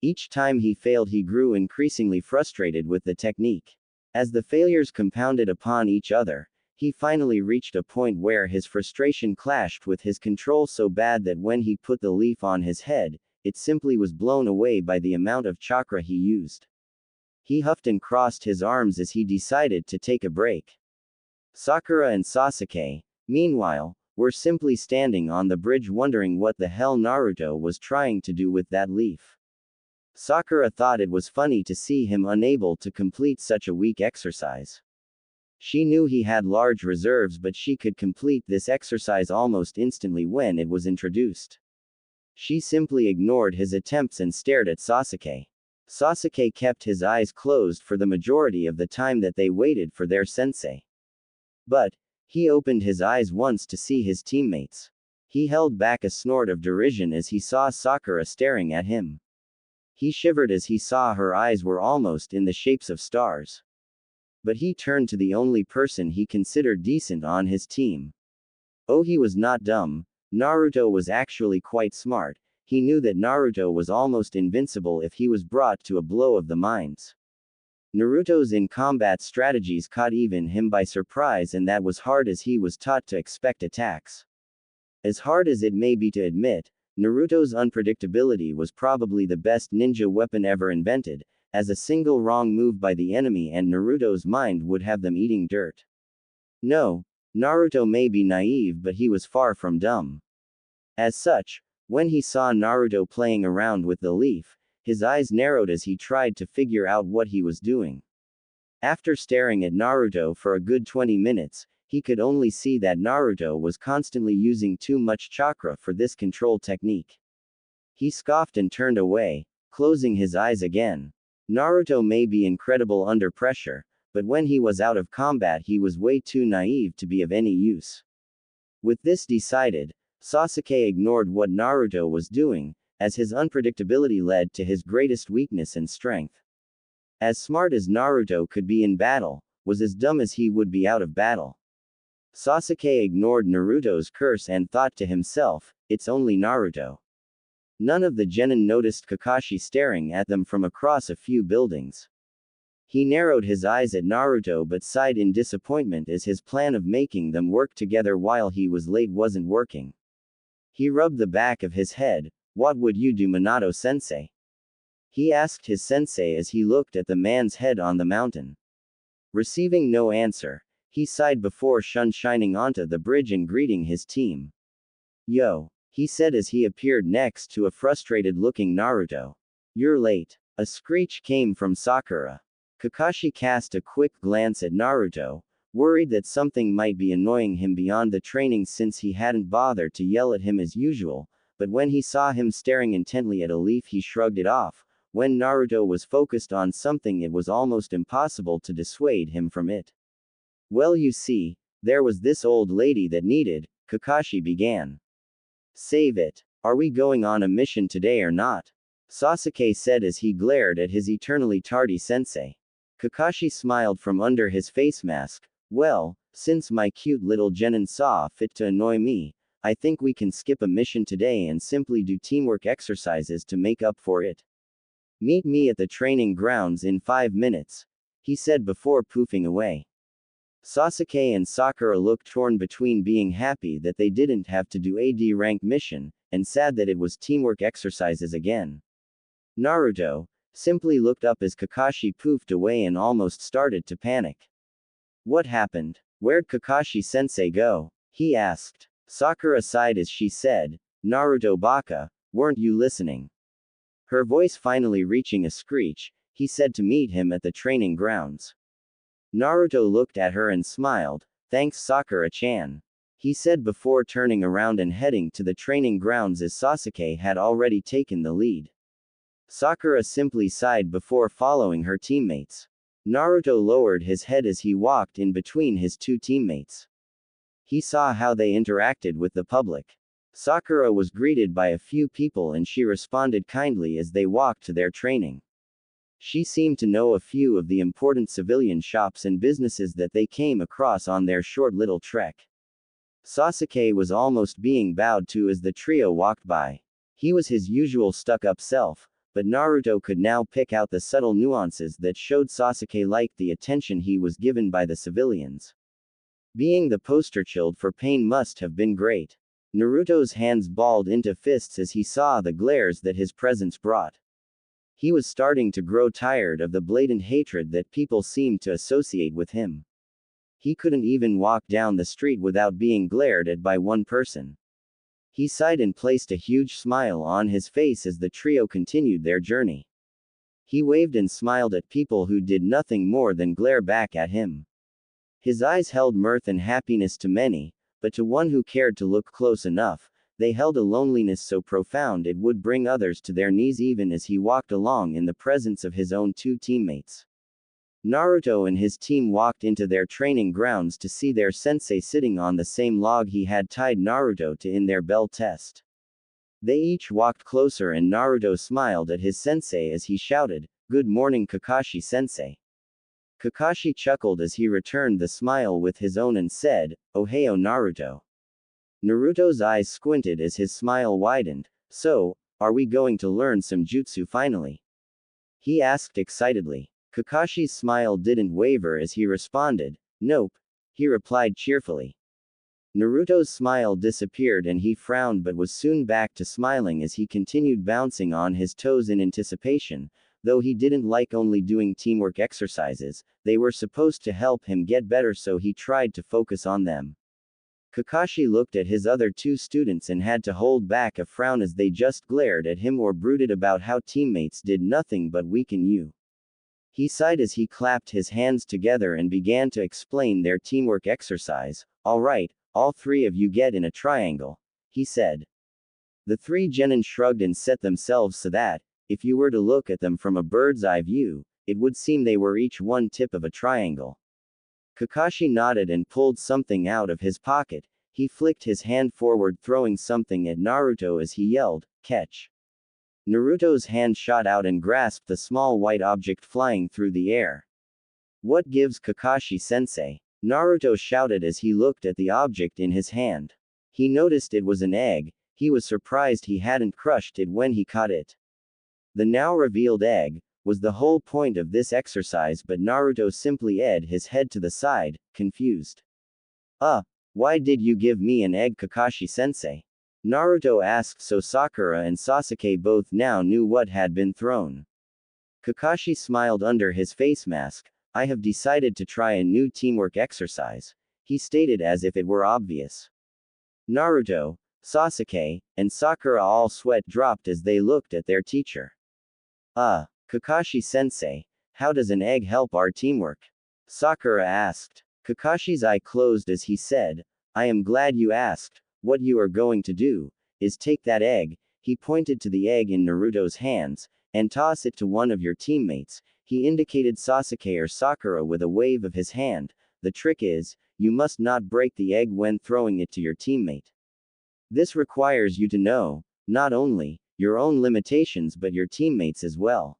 Each time he failed, he grew increasingly frustrated with the technique. As the failures compounded upon each other, he finally reached a point where his frustration clashed with his control so bad that when he put the leaf on his head, it simply was blown away by the amount of chakra he used. He huffed and crossed his arms as he decided to take a break. Sakura and Sasuke, meanwhile, were simply standing on the bridge wondering what the hell Naruto was trying to do with that leaf. Sakura thought it was funny to see him unable to complete such a weak exercise. She knew he had large reserves, but she could complete this exercise almost instantly when it was introduced. She simply ignored his attempts and stared at Sasuke. Sasuke kept his eyes closed for the majority of the time that they waited for their sensei. But, he opened his eyes once to see his teammates. He held back a snort of derision as he saw Sakura staring at him. He shivered as he saw her eyes were almost in the shapes of stars. But he turned to the only person he considered decent on his team. Oh, he was not dumb. Naruto was actually quite smart. He knew that Naruto was almost invincible if he was brought to a blow of the minds. Naruto's in-combat strategies caught even him by surprise, and that was hard as he was taught to expect attacks. As hard as it may be to admit, Naruto's unpredictability was probably the best ninja weapon ever invented, as a single wrong move by the enemy and Naruto's mind would have them eating dirt. No, Naruto may be naive, but he was far from dumb. As such, when he saw Naruto playing around with the leaf, his eyes narrowed as he tried to figure out what he was doing. After staring at Naruto for a good 20 minutes, he could only see that Naruto was constantly using too much chakra for this control technique. He scoffed and turned away, closing his eyes again. Naruto may be incredible under pressure, but when he was out of combat he was way too naive to be of any use. With this decided, Sasuke ignored what Naruto was doing, as his unpredictability led to his greatest weakness and strength. As smart as Naruto could be in battle, was as dumb as he would be out of battle. Sasuke ignored Naruto's curse and thought to himself, it's only Naruto. None of the genin noticed Kakashi staring at them from across a few buildings. He narrowed his eyes at Naruto but sighed in disappointment as his plan of making them work together while he was late wasn't working. He rubbed the back of his head. What would you do, Minato-sensei? He asked his sensei as he looked at the man's head on the mountain. Receiving no answer, he sighed before shining onto the bridge and greeting his team. Yo! he said as he appeared next to a frustrated-looking Naruto. You're late. A screech came from Sakura. Kakashi cast a quick glance at Naruto, worried that something might be annoying him beyond the training since he hadn't bothered to yell at him as usual, but when he saw him staring intently at a leaf he shrugged it off. When Naruto was focused on something it was almost impossible to dissuade him from it. Well, you see, there was this old lady that needed, Kakashi began. Save it. Are we going on a mission today or not? Sasuke said as he glared at his eternally tardy sensei. Kakashi smiled from under his face mask. Well, since my cute little genin saw fit to annoy me, I think we can skip a mission today and simply do teamwork exercises to make up for it. Meet me at the training grounds in 5 minutes, he said before poofing away. Sasuke and Sakura looked torn between being happy that they didn't have to do a D-rank mission, and sad that it was teamwork exercises again. Naruto simply looked up as Kakashi poofed away and almost started to panic. What happened? Where'd Kakashi-sensei go? He asked. Sakura sighed as she said, Naruto baka, weren't you listening? Her voice finally reaching a screech, he said to meet him at the training grounds. Naruto looked at her and smiled, thanks Sakura-chan, he said before turning around and heading to the training grounds as Sasuke had already taken the lead. Sakura simply sighed before following her teammates. Naruto lowered his head as he walked in between his two teammates. He saw how they interacted with the public. Sakura was greeted by a few people and she responded kindly as they walked to their training. She seemed to know a few of the important civilian shops and businesses that they came across on their short little trek. Sasuke was almost being bowed to as the trio walked by. He was his usual stuck-up self, but Naruto could now pick out the subtle nuances that showed Sasuke liked the attention he was given by the civilians. Being the poster child for pain must have been great. Naruto's hands balled into fists as he saw the glares that his presence brought. He was starting to grow tired of the blatant hatred that people seemed to associate with him. He couldn't even walk down the street without being glared at by one person. He sighed and placed a huge smile on his face as the trio continued their journey. He waved and smiled at people who did nothing more than glare back at him. His eyes held mirth and happiness to many, but to one who cared to look close enough, they held a loneliness so profound it would bring others to their knees even as he walked along in the presence of his own two teammates. Naruto and his team walked into their training grounds to see their sensei sitting on the same log he had tied Naruto to in their bell test. They each walked closer and Naruto smiled at his sensei as he shouted, "Good morning Kakashi-sensei." Kakashi chuckled as he returned the smile with his own and said, "Ohio Naruto." Naruto's eyes squinted as his smile widened. So, are we going to learn some jutsu finally? He asked excitedly. Kakashi's smile didn't waver as he responded, "Nope," he replied cheerfully. Naruto's smile disappeared and he frowned but was soon back to smiling as he continued bouncing on his toes in anticipation. Though he didn't like only doing teamwork exercises, they were supposed to help him get better so he tried to focus on them. Kakashi looked at his other two students and had to hold back a frown as they just glared at him or brooded about how teammates did nothing but weaken you. He sighed as he clapped his hands together and began to explain their teamwork exercise. "Alright, all three of you get in a triangle," he said. The three genin shrugged and set themselves so that, if you were to look at them from a bird's eye view, it would seem they were each one tip of a triangle. Kakashi nodded and pulled something out of his pocket. He flicked his hand forward throwing something at Naruto as he yelled, "Catch." Naruto's hand shot out and grasped the small white object flying through the air. "What gives Kakashi-sensei?" Naruto shouted as he looked at the object in his hand. He noticed it was an egg. He was surprised he hadn't crushed it when he caught it. The now revealed egg was the whole point of this exercise, but Naruto simply edged his head to the side, confused. Why did you give me an egg, Kakashi-sensei?" Naruto asked, so Sakura and Sasuke both now knew what had been thrown. Kakashi smiled under his face mask. "I have decided to try a new teamwork exercise," he stated as if it were obvious. Naruto Sasuke, and Sakura all sweat dropped as they looked at their teacher. Kakashi-sensei, how does an egg help our teamwork? Sakura asked. Kakashi's eye closed as he said, I am glad you asked. What you are going to do is take that egg, he pointed to the egg in Naruto's hands, and toss it to one of your teammates. He indicated Sasuke or Sakura with a wave of his hand. The trick is, you must not break the egg when throwing it to your teammate. This requires you to know, not only your own limitations but your teammates as well.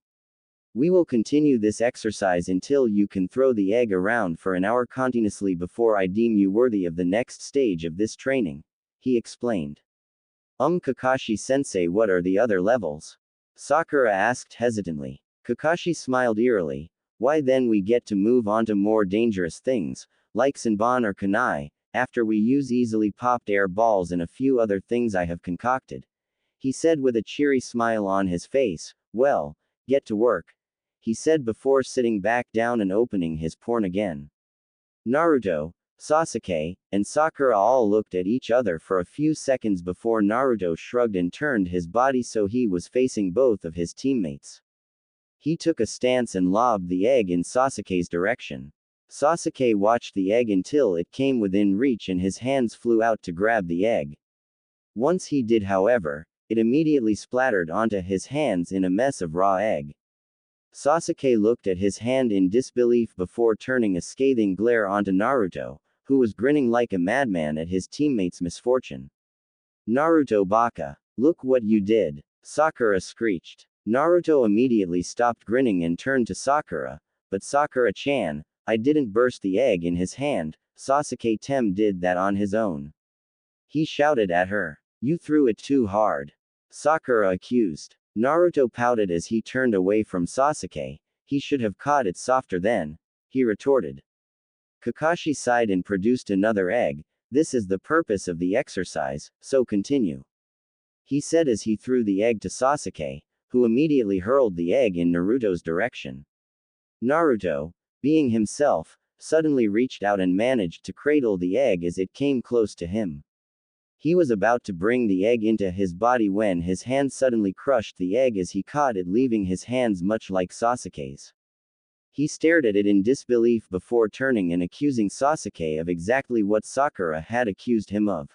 We will continue this exercise until you can throw the egg around for an hour continuously before I deem you worthy of the next stage of this training, he explained. Kakashi-sensei, what are the other levels? Sakura asked hesitantly. Kakashi smiled eerily. Why then we get to move on to more dangerous things, like Senbon or Kunai, after we use easily popped air balls and a few other things I have concocted. He said with a cheery smile on his face. Well, get to work, he said before sitting back down and opening his porn again. Naruto, Sasuke, and Sakura all looked at each other for a few seconds before Naruto shrugged and turned his body so he was facing both of his teammates. He took a stance and lobbed the egg in Sasuke's direction. Sasuke watched the egg until it came within reach and his hands flew out to grab the egg. Once he did, however, it immediately splattered onto his hands in a mess of raw egg. Sasuke looked at his hand in disbelief before turning a scathing glare onto Naruto, who was grinning like a madman at his teammate's misfortune. Naruto baka, look what you did, Sakura screeched. Naruto immediately stopped grinning and turned to Sakura, but Sakura-chan, I didn't burst the egg in his hand, Sasuke-tem did that on his own. He shouted at her. You threw it too hard, Sakura accused. Naruto pouted as he turned away from Sasuke. He should have caught it softer then, he retorted. Kakashi sighed and produced another egg. This is the purpose of the exercise, so continue, he said as he threw the egg to Sasuke, who immediately hurled the egg in Naruto's direction. Naruto, being himself, suddenly reached out and managed to cradle the egg as it came close to him. He was about to bring the egg into his body when his hand suddenly crushed the egg as he caught it, leaving his hands much like Sasuke's. He stared at it in disbelief before turning and accusing Sasuke of exactly what Sakura had accused him of.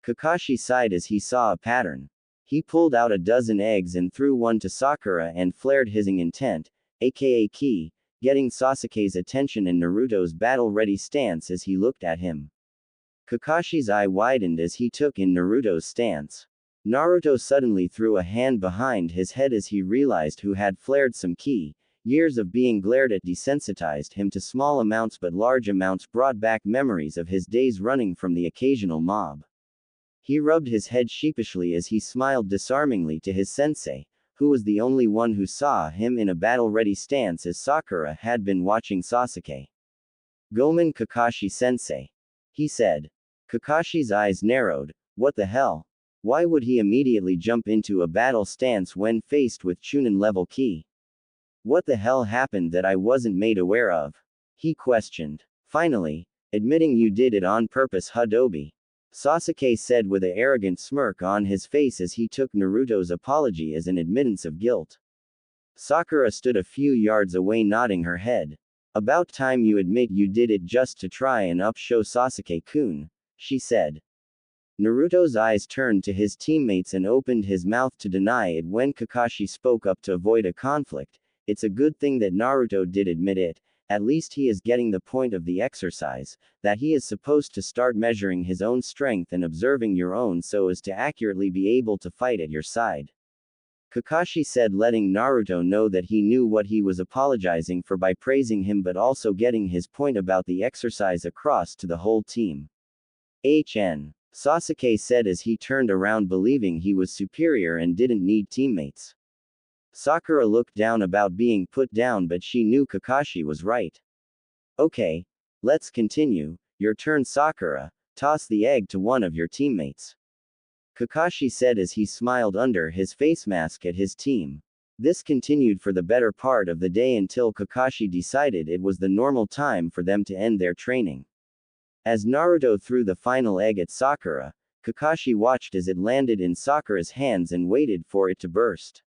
Kakashi sighed as he saw a pattern. He pulled out a dozen eggs and threw one to Sakura and flared hissing intent, aka Ki, getting Sasuke's attention and Naruto's battle-ready stance as he looked at him. Kakashi's eye widened as he took in Naruto's stance. Naruto suddenly threw a hand behind his head as he realized who had flared some Ki. Years of being glared at desensitized him to small amounts, but large amounts brought back memories of his days running from the occasional mob. He rubbed his head sheepishly as he smiled disarmingly to his sensei, who was the only one who saw him in a battle-ready stance as Sakura had been watching Sasuke. Gomen Kakashi-sensei, he said. Kakashi's eyes narrowed. What the hell? Why would he immediately jump into a battle stance when faced with Chunin-level Ki? What the hell happened that I wasn't made aware of? He questioned. Finally, admitting you did it on purpose, Hadobi, Sasuke said with an arrogant smirk on his face as he took Naruto's apology as an admittance of guilt. Sakura stood a few yards away nodding her head. About time you admit you did it just to try and upshow Sasuke-kun, she said. Naruto's eyes turned to his teammates and opened his mouth to deny it when Kakashi spoke up to avoid a conflict. It's a good thing that Naruto did admit it. At least he is getting the point of the exercise, that he is supposed to start measuring his own strength and observing your own so as to accurately be able to fight at your side. Kakashi said, letting Naruto know that he knew what he was apologizing for by praising him but also getting his point about the exercise across to the whole team. Sasuke said as he turned around believing he was superior and didn't need teammates. Sakura looked down about being put down but she knew Kakashi was right. Okay, let's continue, your turn Sakura, toss the egg to one of your teammates, Kakashi said as he smiled under his face mask at his team. This continued for the better part of the day until Kakashi decided it was the normal time for them to end their training. As Naruto threw the final egg at Sakura, Kakashi watched as it landed in Sakura's hands and waited for it to burst.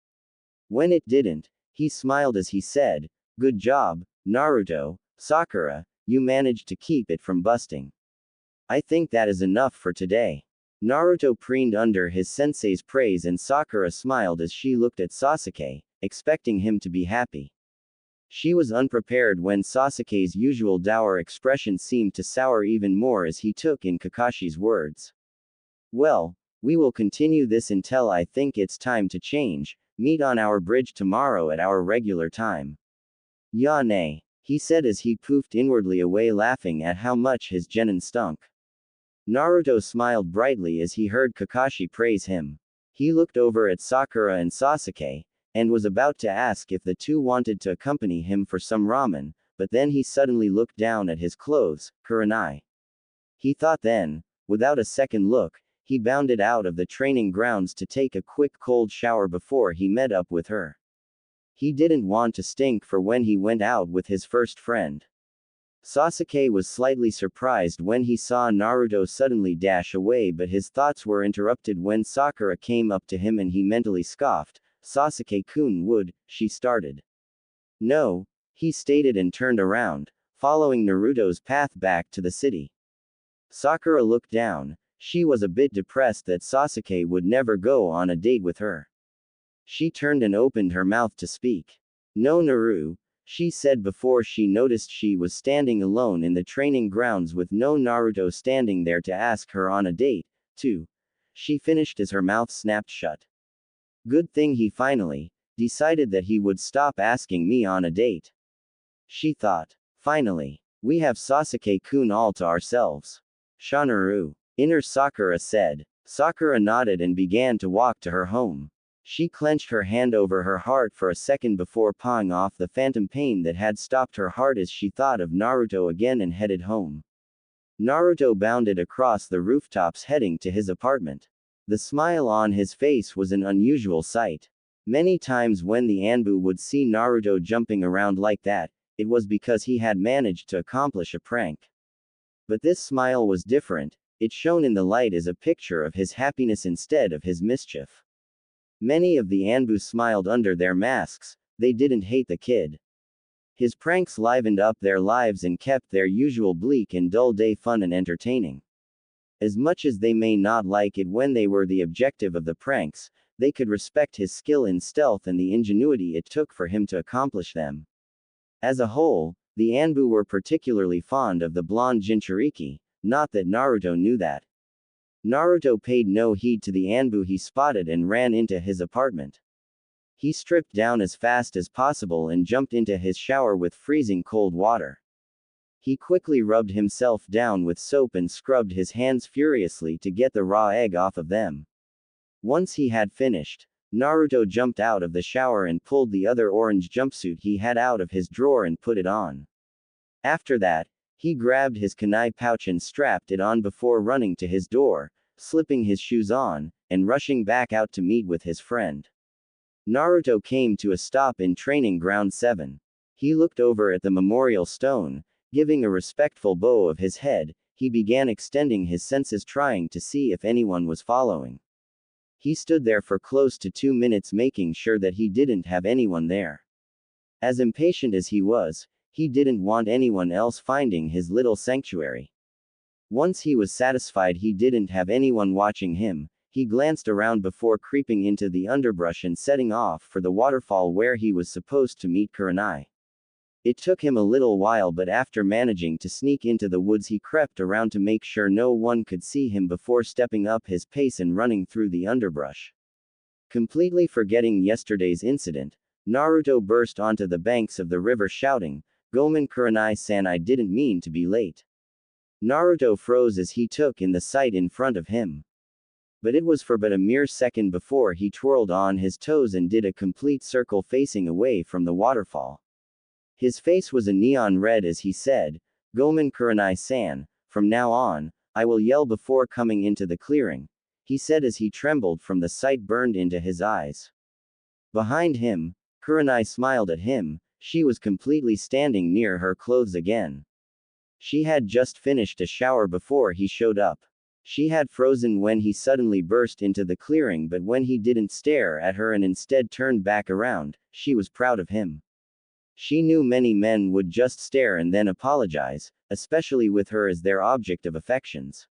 When it didn't, he smiled as he said, "Good job, Naruto, Sakura, you managed to keep it from busting. I think that is enough for today." Naruto preened under his sensei's praise and Sakura smiled as she looked at Sasuke, expecting him to be happy. She was unprepared when Sasuke's usual dour expression seemed to sour even more as he took in Kakashi's words. "Well, we will continue this until I think it's time to change. Meet on our bridge tomorrow at our regular time." "Ya nay," he said as he poofed inwardly away laughing at how much his genin stunk. Naruto smiled brightly as he heard Kakashi praise him. He looked over at Sakura and Sasuke, and was about to ask if the two wanted to accompany him for some ramen, but then he suddenly looked down at his clothes. Kurenai. He thought then, without a second look, he bounded out of the training grounds to take a quick cold shower before he met up with her. He didn't want to stink for when he went out with his first friend. Sasuke was slightly surprised when he saw Naruto suddenly dash away, but his thoughts were interrupted when Sakura came up to him and he mentally scoffed. "Sasuke-kun would," she started. "No," he stated and turned around, following Naruto's path back to the city. Sakura looked down. She was a bit depressed that Sasuke would never go on a date with her. She turned and opened her mouth to speak. "No, Naru," she said before she noticed she was standing alone in the training grounds with no Naruto standing there to ask her on a date, too. She finished as her mouth snapped shut. Good thing he finally decided that he would stop asking me on a date. She thought. Finally, we have Sasuke-kun all to ourselves. Shanaru. Inner Sakura said. Sakura nodded and began to walk to her home. She clenched her hand over her heart for a second before pawing off the phantom pain that had stopped her heart as she thought of Naruto again and headed home. Naruto bounded across the rooftops heading to his apartment. The smile on his face was an unusual sight. Many times when the Anbu would see Naruto jumping around like that, it was because he had managed to accomplish a prank. But this smile was different. It shone in the light as a picture of his happiness instead of his mischief. Many of the Anbu smiled under their masks. They didn't hate the kid. His pranks livened up their lives and kept their usual bleak and dull day fun and entertaining. As much as they may not like it when they were the objective of the pranks, they could respect his skill in stealth and the ingenuity it took for him to accomplish them. As a whole, the Anbu were particularly fond of the blonde Jinchuriki, not that Naruto knew that. Naruto paid no heed to the Anbu he spotted and ran into his apartment. He stripped down as fast as possible and jumped into his shower with freezing cold water. He quickly rubbed himself down with soap and scrubbed his hands furiously to get the raw egg off of them. Once he had finished, Naruto jumped out of the shower and pulled the other orange jumpsuit he had out of his drawer and put it on. After that, he grabbed his kunai pouch and strapped it on before running to his door, slipping his shoes on, and rushing back out to meet with his friend. Naruto came to a stop in Training Ground 7. He looked over at the memorial stone. Giving a respectful bow of his head, he began extending his senses trying to see if anyone was following. He stood there for close to 2 minutes making sure that he didn't have anyone there. As impatient as he was, he didn't want anyone else finding his little sanctuary. Once he was satisfied he didn't have anyone watching him, he glanced around before creeping into the underbrush and setting off for the waterfall where he was supposed to meet Kurenai. It took him a little while, but after managing to sneak into the woods he crept around to make sure no one could see him before stepping up his pace and running through the underbrush. Completely forgetting yesterday's incident, Naruto burst onto the banks of the river shouting, "Gomen Kurenai-san, I didn't mean to be late." Naruto froze as he took in the sight in front of him. But it was for but a mere second before he twirled on his toes and did a complete circle facing away from the waterfall. His face was a neon red as he said, "Gomen Kurenai-san, from now on, I will yell before coming into the clearing," he said as he trembled from the sight burned into his eyes. Behind him, Kurenai smiled at him. She was completely standing near her clothes again. She had just finished a shower before he showed up. She had frozen when he suddenly burst into the clearing, but when he didn't stare at her and instead turned back around, she was proud of him. She knew many men would just stare and then apologize, especially with her as their object of affections.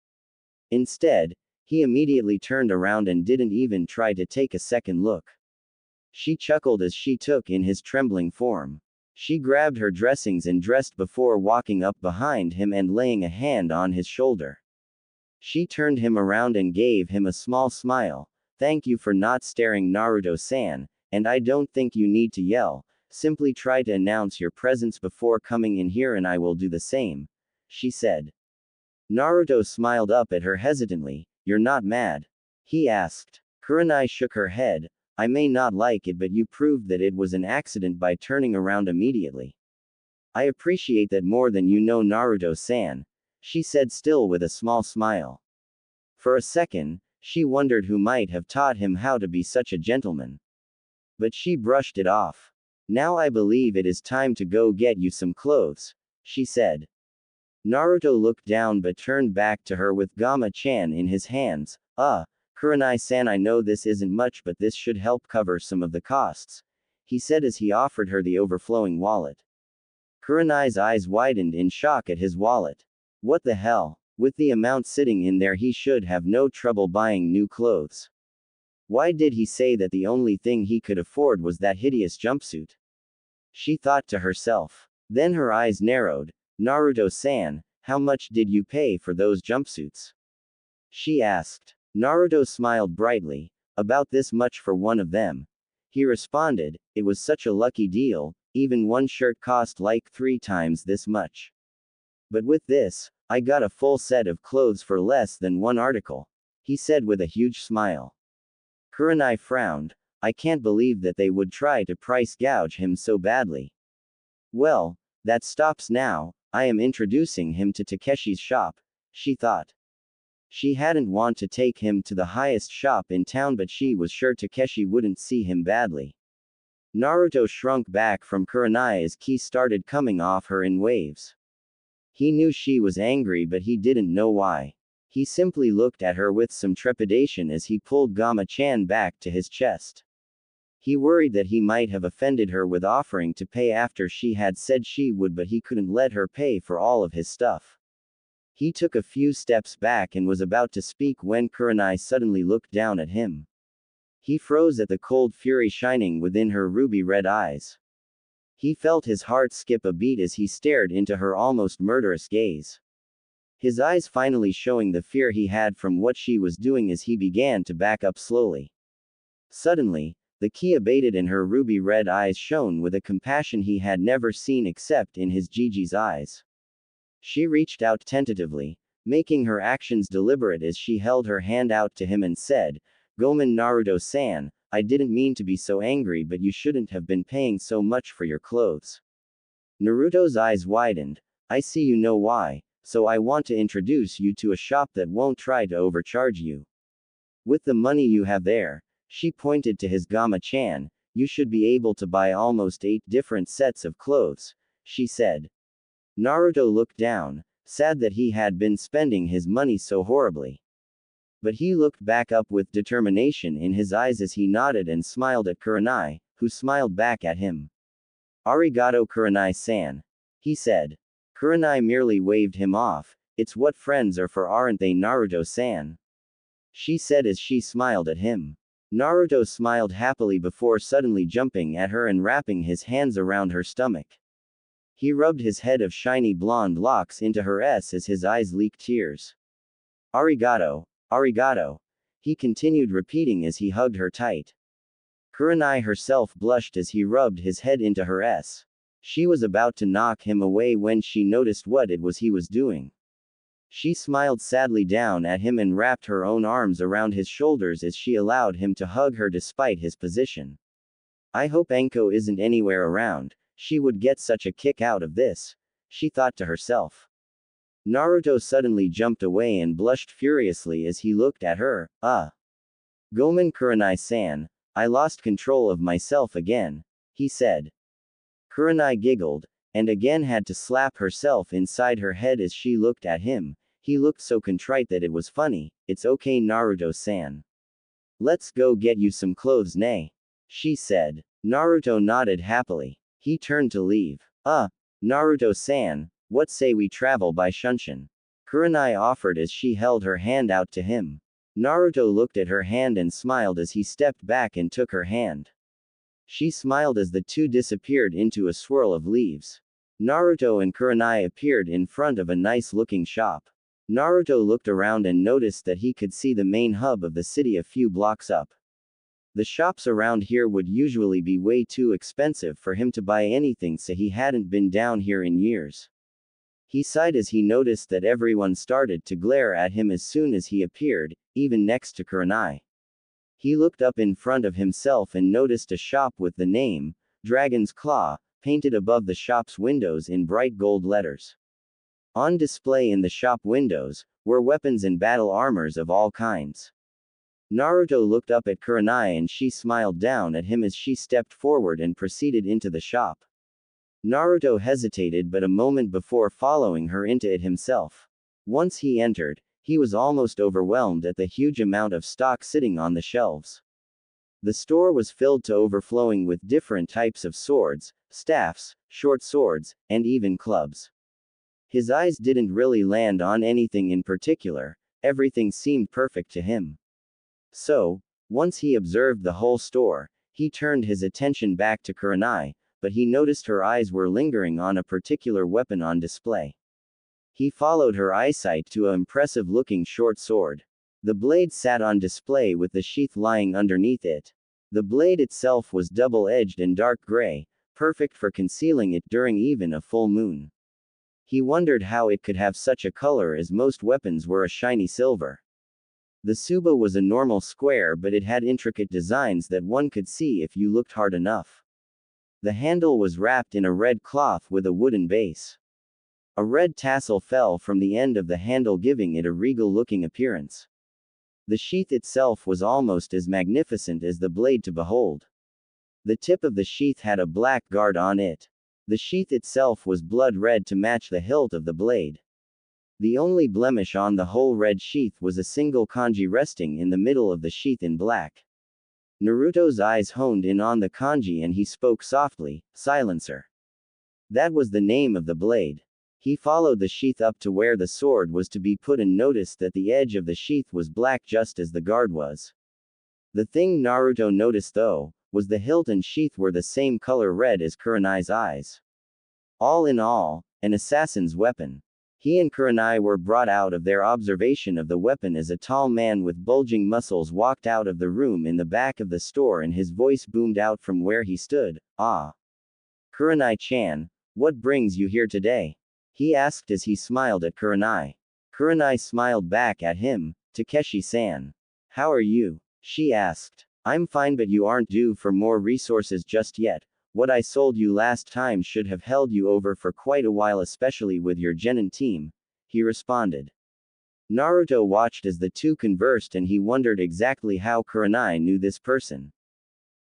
Instead, he immediately turned around and didn't even try to take a second look. She chuckled as she took in his trembling form. She grabbed her dressings and dressed before walking up behind him and laying a hand on his shoulder. She turned him around and gave him a small smile. Thank you for not staring, Naruto-san, and I don't think you need to yell, simply try to announce your presence before coming in here and I will do the same, she said. Naruto smiled up at her hesitantly. You're not mad? He asked. Kurenai shook her head. I may not like it, but you proved that it was an accident by turning around immediately. I appreciate that more than you know, Naruto-san, she said, still with a small smile. For a second, she wondered who might have taught him how to be such a gentleman. But she brushed it off. Now I believe it is time to go get you some clothes, she said. Naruto looked down but turned back to her with Gamma-chan in his hands. Kurenai-san, I know this isn't much, but this should help cover some of the costs, he said as he offered her the overflowing wallet. Kurenai's eyes widened in shock at his wallet. What the hell? With the amount sitting in there, he should have no trouble buying new clothes. Why did he say that the only thing he could afford was that hideous jumpsuit? She thought to herself. Then her eyes narrowed. Naruto-san, how much did you pay for those jumpsuits? She asked. Naruto smiled brightly. About this much for one of them. He responded, it was such a lucky deal, even one shirt cost like 3 times this much. But with this, I got a full set of clothes for less than one article, he said with a huge smile. Kurenai frowned. I can't believe that they would try to price gouge him so badly. Well, that stops now, I am introducing him to Takeshi's shop, she thought. She hadn't want to take him to the highest shop in town, but she was sure Takeshi wouldn't see him badly. Naruto shrunk back from Kurenai as ki started coming off her in waves. He knew she was angry, but he didn't know why. He simply looked at her with some trepidation as he pulled Gamma-chan back to his chest. He worried that he might have offended her with offering to pay after she had said she would, but he couldn't let her pay for all of his stuff. He took a few steps back and was about to speak when Kurenai suddenly looked down at him. He froze at the cold fury shining within her ruby-red eyes. He felt his heart skip a beat as he stared into her almost murderous gaze. His eyes finally showing the fear he had from what she was doing as he began to back up slowly. Suddenly, the ki abated and her ruby-red eyes shone with a compassion he had never seen except in his Gigi's eyes. She reached out tentatively, making her actions deliberate as she held her hand out to him and said, Gomen Naruto-san, I didn't mean to be so angry, but you shouldn't have been paying so much for your clothes. Naruto's eyes widened. I see you know why, so I want to introduce you to a shop that won't try to overcharge you. With the money you have there, she pointed to his Gamma-chan, you should be able to buy almost 8 different sets of clothes, she said. Naruto looked down, sad that he had been spending his money so horribly. But he looked back up with determination in his eyes as he nodded and smiled at Kurenai, who smiled back at him. Arigato Kurenai-san, he said. Kurenai merely waved him off. It's what friends are for, aren't they, Naruto-san? She said as she smiled at him. Naruto smiled happily before suddenly jumping at her and wrapping his hands around her stomach. He rubbed his head of shiny blonde locks into her as his eyes leaked tears. Arigato, arigato, he continued repeating as he hugged her tight. Kurenai herself blushed as he rubbed his head into her s. She was about to knock him away when she noticed what it was he was doing. She smiled sadly down at him and wrapped her own arms around his shoulders as she allowed him to hug her despite his position. I hope Anko isn't anywhere around, she would get such a kick out of this, she thought to herself. Naruto suddenly jumped away and blushed furiously as he looked at her. Gomen Kurenai-san, I lost control of myself again, he said. Kurenai giggled, and again had to slap herself inside her head as she looked at him. He looked so contrite that it was funny. It's okay, Naruto-san. Let's go get you some clothes, nay? She said. Naruto nodded happily. He turned to leave. Naruto-san, what say we travel by Shunshin? Kurenai offered as she held her hand out to him. Naruto looked at her hand and smiled as he stepped back and took her hand. She smiled as the two disappeared into a swirl of leaves. Naruto and Kurenai appeared in front of a nice-looking shop. Naruto looked around and noticed that he could see the main hub of the city a few blocks up. The shops around here would usually be way too expensive for him to buy anything, so he hadn't been down here in years. He sighed as he noticed that everyone started to glare at him as soon as he appeared, even next to Kurenai. He looked up in front of himself and noticed a shop with the name, Dragon's Claw, painted above the shop's windows in bright gold letters. On display in the shop windows were weapons and battle armors of all kinds. Naruto looked up at Kurenai and she smiled down at him as she stepped forward and proceeded into the shop. Naruto hesitated but a moment before following her into it himself. Once he entered, he was almost overwhelmed at the huge amount of stock sitting on the shelves. The store was filled to overflowing with different types of swords, staffs, short swords, and even clubs. His eyes didn't really land on anything in particular, everything seemed perfect to him. So, once he observed the whole store, he turned his attention back to Kurenai, but he noticed her eyes were lingering on a particular weapon on display. He followed her eyesight to an impressive-looking short sword. The blade sat on display with the sheath lying underneath it. The blade itself was double-edged and dark gray, perfect for concealing it during even a full moon. He wondered how it could have such a color as most weapons were a shiny silver. The tsuba was a normal square but it had intricate designs that one could see if you looked hard enough. The handle was wrapped in a red cloth with a wooden base. A red tassel fell from the end of the handle giving it a regal-looking appearance. The sheath itself was almost as magnificent as the blade to behold. The tip of the sheath had a black guard on it. The sheath itself was blood red to match the hilt of the blade. The only blemish on the whole red sheath was a single kanji resting in the middle of the sheath in black. Naruto's eyes honed in on the kanji and he spoke softly, "Silencer." That was the name of the blade. He followed the sheath up to where the sword was to be put and noticed that the edge of the sheath was black just as the guard was. The thing Naruto noticed though, was the hilt and sheath were the same color red as Kurenai's eyes. All in all, an assassin's weapon. He and Kurenai were brought out of their observation of the weapon as a tall man with bulging muscles walked out of the room in the back of the store and his voice boomed out from where he stood. "Ah. Kurenai-chan, what brings you here today?" he asked as he smiled at Kurenai. Kurenai smiled back at him. "Takeshi-san. How are you?" she asked. "I'm fine but you aren't due for more resources just yet. What I sold you last time should have held you over for quite a while especially with your genin team," he responded. Naruto watched as the two conversed and he wondered exactly how Kurenai knew this person.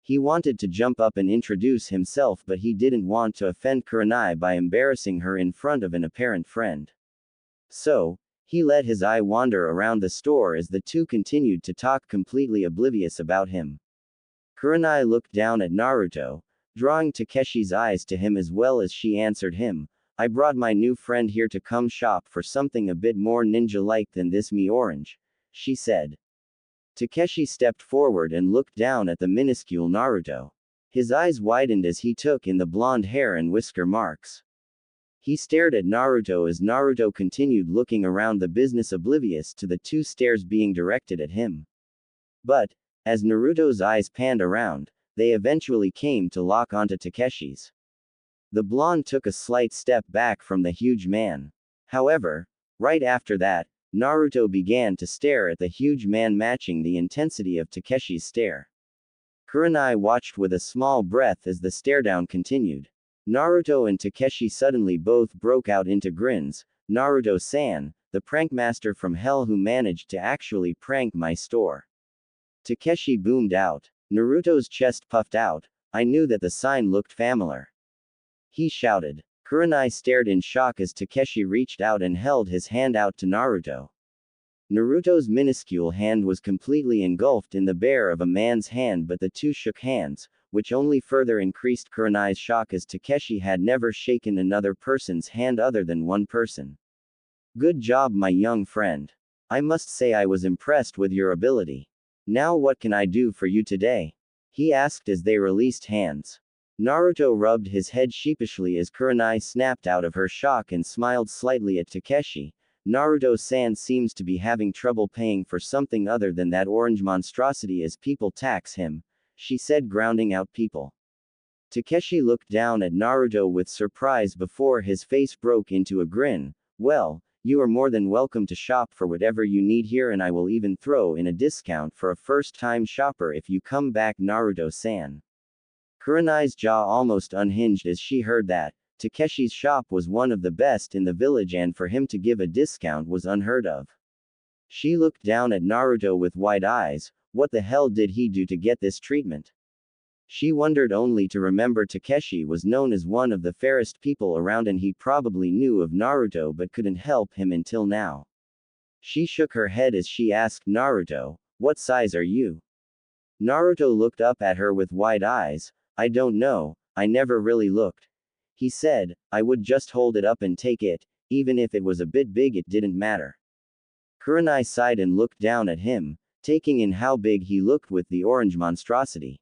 He wanted to jump up and introduce himself but he didn't want to offend Kurenai by embarrassing her in front of an apparent friend. So, he let his eye wander around the store as the two continued to talk completely oblivious about him. Kurenai looked down at Naruto, drawing Takeshi's eyes to him as well as she answered him, "I brought my new friend here to come shop for something a bit more ninja-like than this me orange," she said. Takeshi stepped forward and looked down at the minuscule Naruto. His eyes widened as he took in the blonde hair and whisker marks. He stared at Naruto as Naruto continued looking around the business oblivious to the two stares being directed at him. But, as Naruto's eyes panned around, they eventually came to lock onto Takeshi's. The blonde took a slight step back from the huge man. However, right after that, Naruto began to stare at the huge man matching the intensity of Takeshi's stare. Kurenai watched with a small breath as the stare-down continued. Naruto and Takeshi suddenly both broke out into grins. "Naruto-san, the prankmaster from hell who managed to actually prank my store." Takeshi boomed out. Naruto's chest puffed out. "I knew that the sign looked familiar," he shouted. Kurenai stared in shock as Takeshi reached out and held his hand out to Naruto. Naruto's minuscule hand was completely engulfed in the bare of a man's hand, but the two shook hands, which only further increased Kurenai's shock as Takeshi had never shaken another person's hand other than one person. Good job, my young friend. I must say I was impressed with your ability. Now what can I do for you today? He asked as they released hands. Naruto rubbed his head sheepishly as Kurenai snapped out of her shock and smiled slightly at Takeshi. Naruto-san seems to be having trouble paying for something other than that orange monstrosity as people tax him, she said, grounding out people. Takeshi looked down at Naruto with surprise before his face broke into a grin. Well, you are more than welcome to shop for whatever you need here, and I will even throw in a discount for a first-time shopper if you come back, Naruto-san. Kurenai's jaw almost unhinged as she heard that. Takeshi's shop was one of the best in the village, and for him to give a discount was unheard of. She looked down at Naruto with wide eyes. What the hell did he do to get this treatment? She wondered only to remember Takeshi was known as one of the fairest people around, and he probably knew of Naruto but couldn't help him until now. She shook her head as she asked Naruto, "What size are you?" Naruto looked up at her with wide eyes. "I don't know, I never really looked." He said, "I would just hold it up and take it, even if it was a bit big it didn't matter." Kurenai sighed and looked down at him, taking in how big he looked with the orange monstrosity.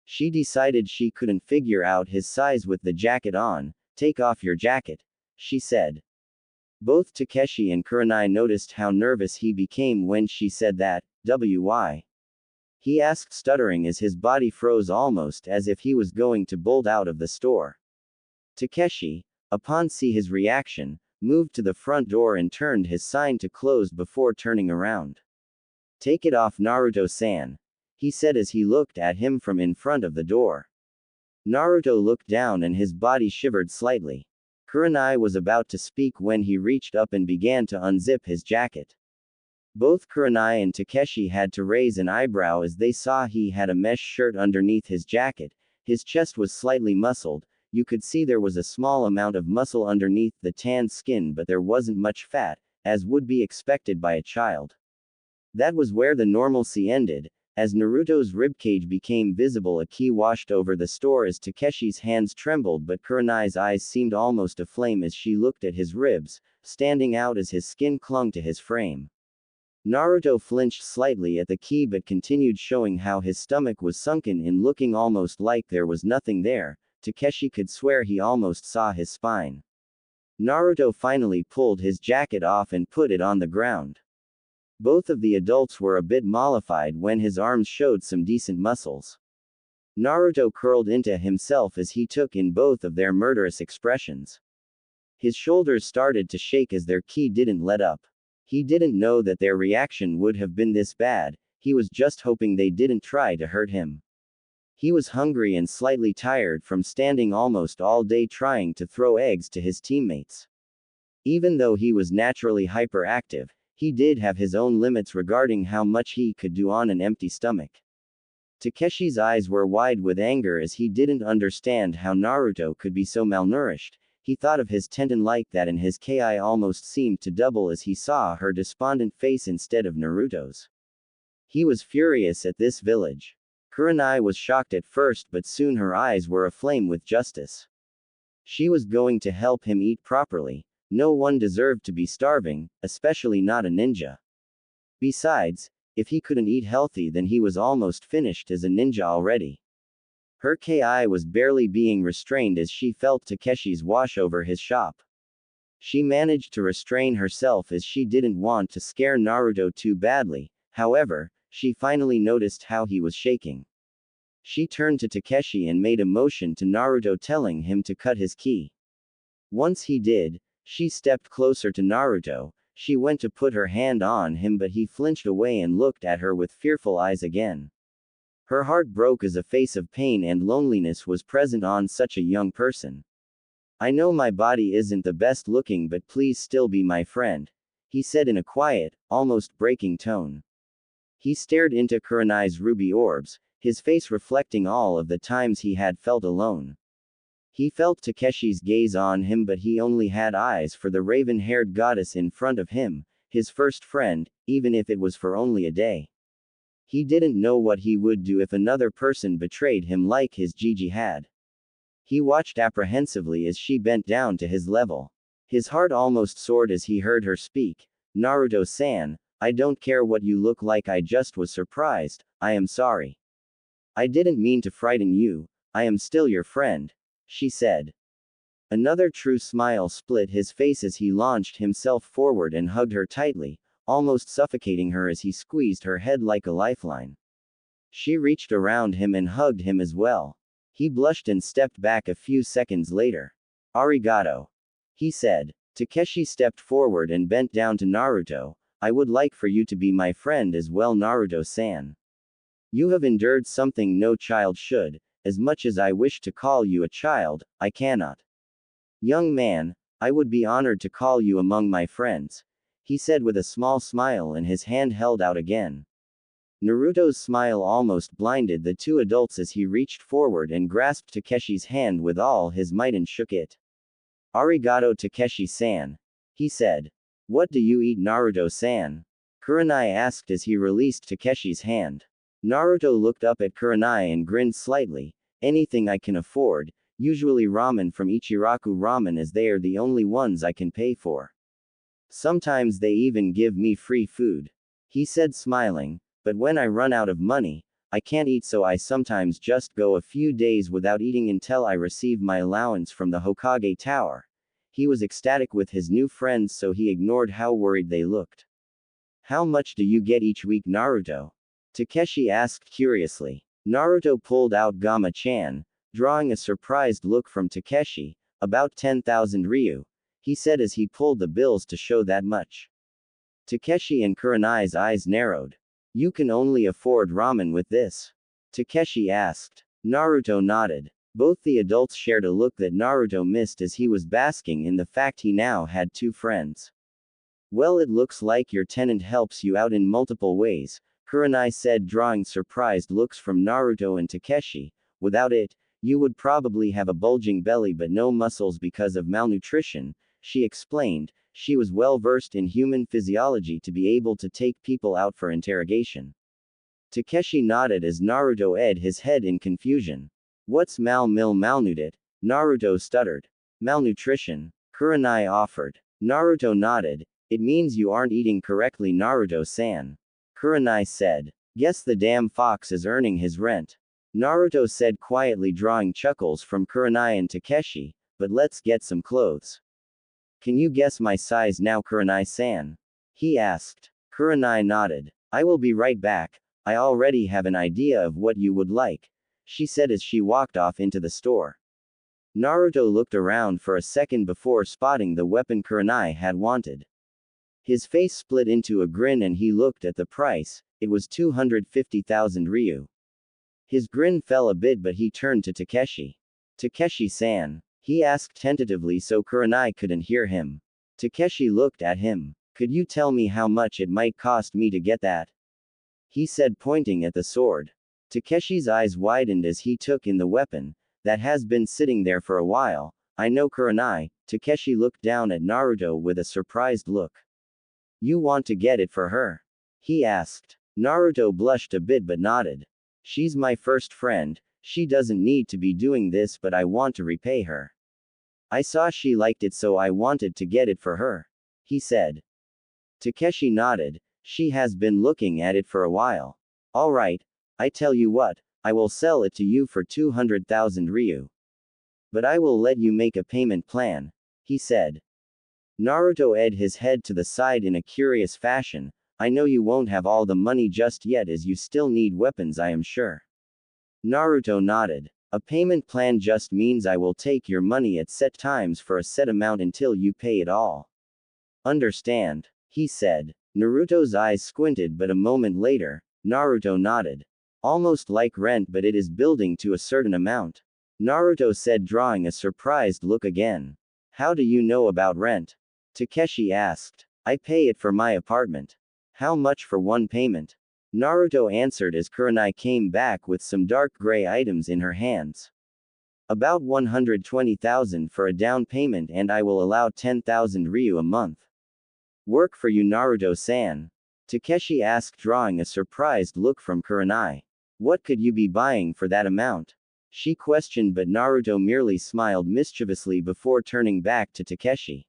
She decided she couldn't figure out his size with the jacket on. "Take off your jacket," she said. Both Takeshi and Kurenai noticed how nervous he became when she said that. "Why?" he asked, stuttering as his body froze almost as if he was going to bolt out of the store. Takeshi, upon see his reaction, moved to the front door and turned his sign to close before turning around. "Take it off, Naruto-san," he said as he looked at him from in front of the door. Naruto looked down and his body shivered slightly. Kurenai was about to speak when he reached up and began to unzip his jacket. Both Kurenai and Takeshi had to raise an eyebrow as they saw he had a mesh shirt underneath his jacket. His chest was slightly muscled. You could see there was a small amount of muscle underneath the tanned skin, but there wasn't much fat, as would be expected by a child. That was where the normalcy ended. As Naruto's ribcage became visible, a key washed over the store as Takeshi's hands trembled, but Kurenai's eyes seemed almost aflame as she looked at his ribs, standing out as his skin clung to his frame. Naruto flinched slightly at the key but continued, showing how his stomach was sunken in, looking almost like there was nothing there. Takeshi could swear he almost saw his spine. Naruto finally pulled his jacket off and put it on the ground. Both of the adults were a bit mollified when his arms showed some decent muscles. Naruto curled into himself as he took in both of their murderous expressions. His shoulders started to shake as their ki didn't let up. He didn't know that their reaction would have been this bad. He was just hoping they didn't try to hurt him. He was hungry and slightly tired from standing almost all day trying to throw eggs to his teammates. Even though he was naturally hyperactive, he did have his own limits regarding how much he could do on an empty stomach. Takeshi's eyes were wide with anger as he didn't understand how Naruto could be so malnourished. He thought of his tendon like that and his ki almost seemed to double as he saw her despondent face instead of Naruto's. He was furious at this village. Kurenai was shocked at first, but soon her eyes were aflame with justice. She was going to help him eat properly. No one deserved to be starving, especially not a ninja. Besides, if he couldn't eat healthy, then he was almost finished as a ninja already. Her ki was barely being restrained as she felt Takeshi's wash over his shop. She managed to restrain herself as she didn't want to scare Naruto too badly. However, she finally noticed how he was shaking. She turned to Takeshi and made a motion to Naruto, telling him to cut his ki. Once he did, she stepped closer to Naruto. She went to put her hand on him, but he flinched away and looked at her with fearful eyes again. Her heart broke as a face of pain and loneliness was present on such a young person. "I know my body isn't the best looking, but please still be my friend," he said in a quiet, almost breaking tone. He stared into Kurenai's ruby orbs, his face reflecting all of the times he had felt alone. He felt Takeshi's gaze on him, but he only had eyes for the raven-haired goddess in front of him, his first friend, even if it was for only a day. He didn't know what he would do if another person betrayed him like his Gigi had. He watched apprehensively as she bent down to his level. His heart almost soared as he heard her speak. Naruto-san, I don't care what you look like, I just was surprised, I am sorry. I didn't mean to frighten you, I am still your friend, she said. Another true smile split his face as he launched himself forward and hugged her tightly, almost suffocating her as he squeezed her head like a lifeline. She reached around him and hugged him as well. He blushed and stepped back a few seconds later. Arigato, he said. Takeshi stepped forward and bent down to Naruto. I would like for you to be my friend as well, Naruto-san. You have endured something no child should. As much as I wish to call you a child, I cannot. Young man, I would be honored to call you among my friends, he said with a small smile and his hand held out again. Naruto's smile almost blinded the two adults as he reached forward and grasped Takeshi's hand with all his might and shook it. Arigato Takeshi-san, he said. What do you eat, Naruto-san? Kurenai asked as he released Takeshi's hand. Naruto looked up at Kurenai and grinned slightly. Anything I can afford, usually ramen from Ichiraku Ramen, as they are the only ones I can pay for. Sometimes they even give me free food, he said smiling, but when I run out of money, I can't eat, so I sometimes just go a few days without eating until I receive my allowance from the Hokage Tower. He was ecstatic with his new friends, so he ignored how worried they looked. How much do you get each week, Naruto? Takeshi asked curiously. Naruto pulled out Gama-chan, drawing a surprised look from Takeshi. About 10,000 ryu, he said as he pulled the bills to show that much. Takeshi and Kurenai's eyes narrowed. You can only afford ramen with this? Takeshi asked. Naruto nodded. Both the adults shared a look that Naruto missed as he was basking in the fact he now had two friends. Well, it looks like your tenant helps you out in multiple ways, Kurenai said, drawing surprised looks from Naruto and Takeshi. Without it, you would probably have a bulging belly but no muscles because of malnutrition, she explained. She was well versed in human physiology to be able to take people out for interrogation. Takeshi nodded as Naruto edged his head in confusion. What's malnutrit? Naruto stuttered. Malnutrition, Kurenai offered. Naruto nodded. It means you aren't eating correctly, Naruto-san. Kurenai said. Guess the damn fox is earning his rent. Naruto said quietly, drawing chuckles from Kurenai and Takeshi, but let's get some clothes. Can you guess my size now, Kurenai-san? He asked. Kurenai nodded. I will be right back, I already have an idea of what you would like, she said as she walked off into the store. Naruto looked around for a second before spotting the weapon Kurenai had wanted. His face split into a grin and he looked at the price. It was 250,000 ryu. His grin fell a bit, but he turned to Takeshi. Takeshi-san, he asked tentatively so Kurenai couldn't hear him. Takeshi looked at him. Could you tell me how much it might cost me to get that? He said, pointing at the sword. Takeshi's eyes widened as he took in the weapon. That has been sitting there for a while. I know, Kurenai. Takeshi looked down at Naruto with a surprised look. You want to get it for her? He asked. Naruto blushed a bit but nodded. She's my first friend, she doesn't need to be doing this, but I want to repay her. I saw she liked it, so I wanted to get it for her, he said. Takeshi nodded. She has been looking at it for a while. Alright, I tell you what, I will sell it to you for 200,000 ryu. But I will let you make a payment plan, he said. Naruto edged his head to the side in a curious fashion. I know you won't have all the money just yet, as you still need weapons, I am sure. Naruto nodded. A payment plan just means I will take your money at set times for a set amount until you pay it all. Understand, he said. Naruto's eyes squinted, but a moment later, Naruto nodded. Almost like rent, but it is building to a certain amount. Naruto said, drawing a surprised look again. How do you know about rent? Takeshi asked. I pay it for my apartment. How much for one payment? Naruto answered as Kurenai came back with some dark gray items in her hands. About 120,000 for a down payment and I will allow 10,000 ryu a month. Work for you Naruto-san? Takeshi asked, drawing a surprised look from Kurenai. What could you be buying for that amount? She questioned, but Naruto merely smiled mischievously before turning back to Takeshi.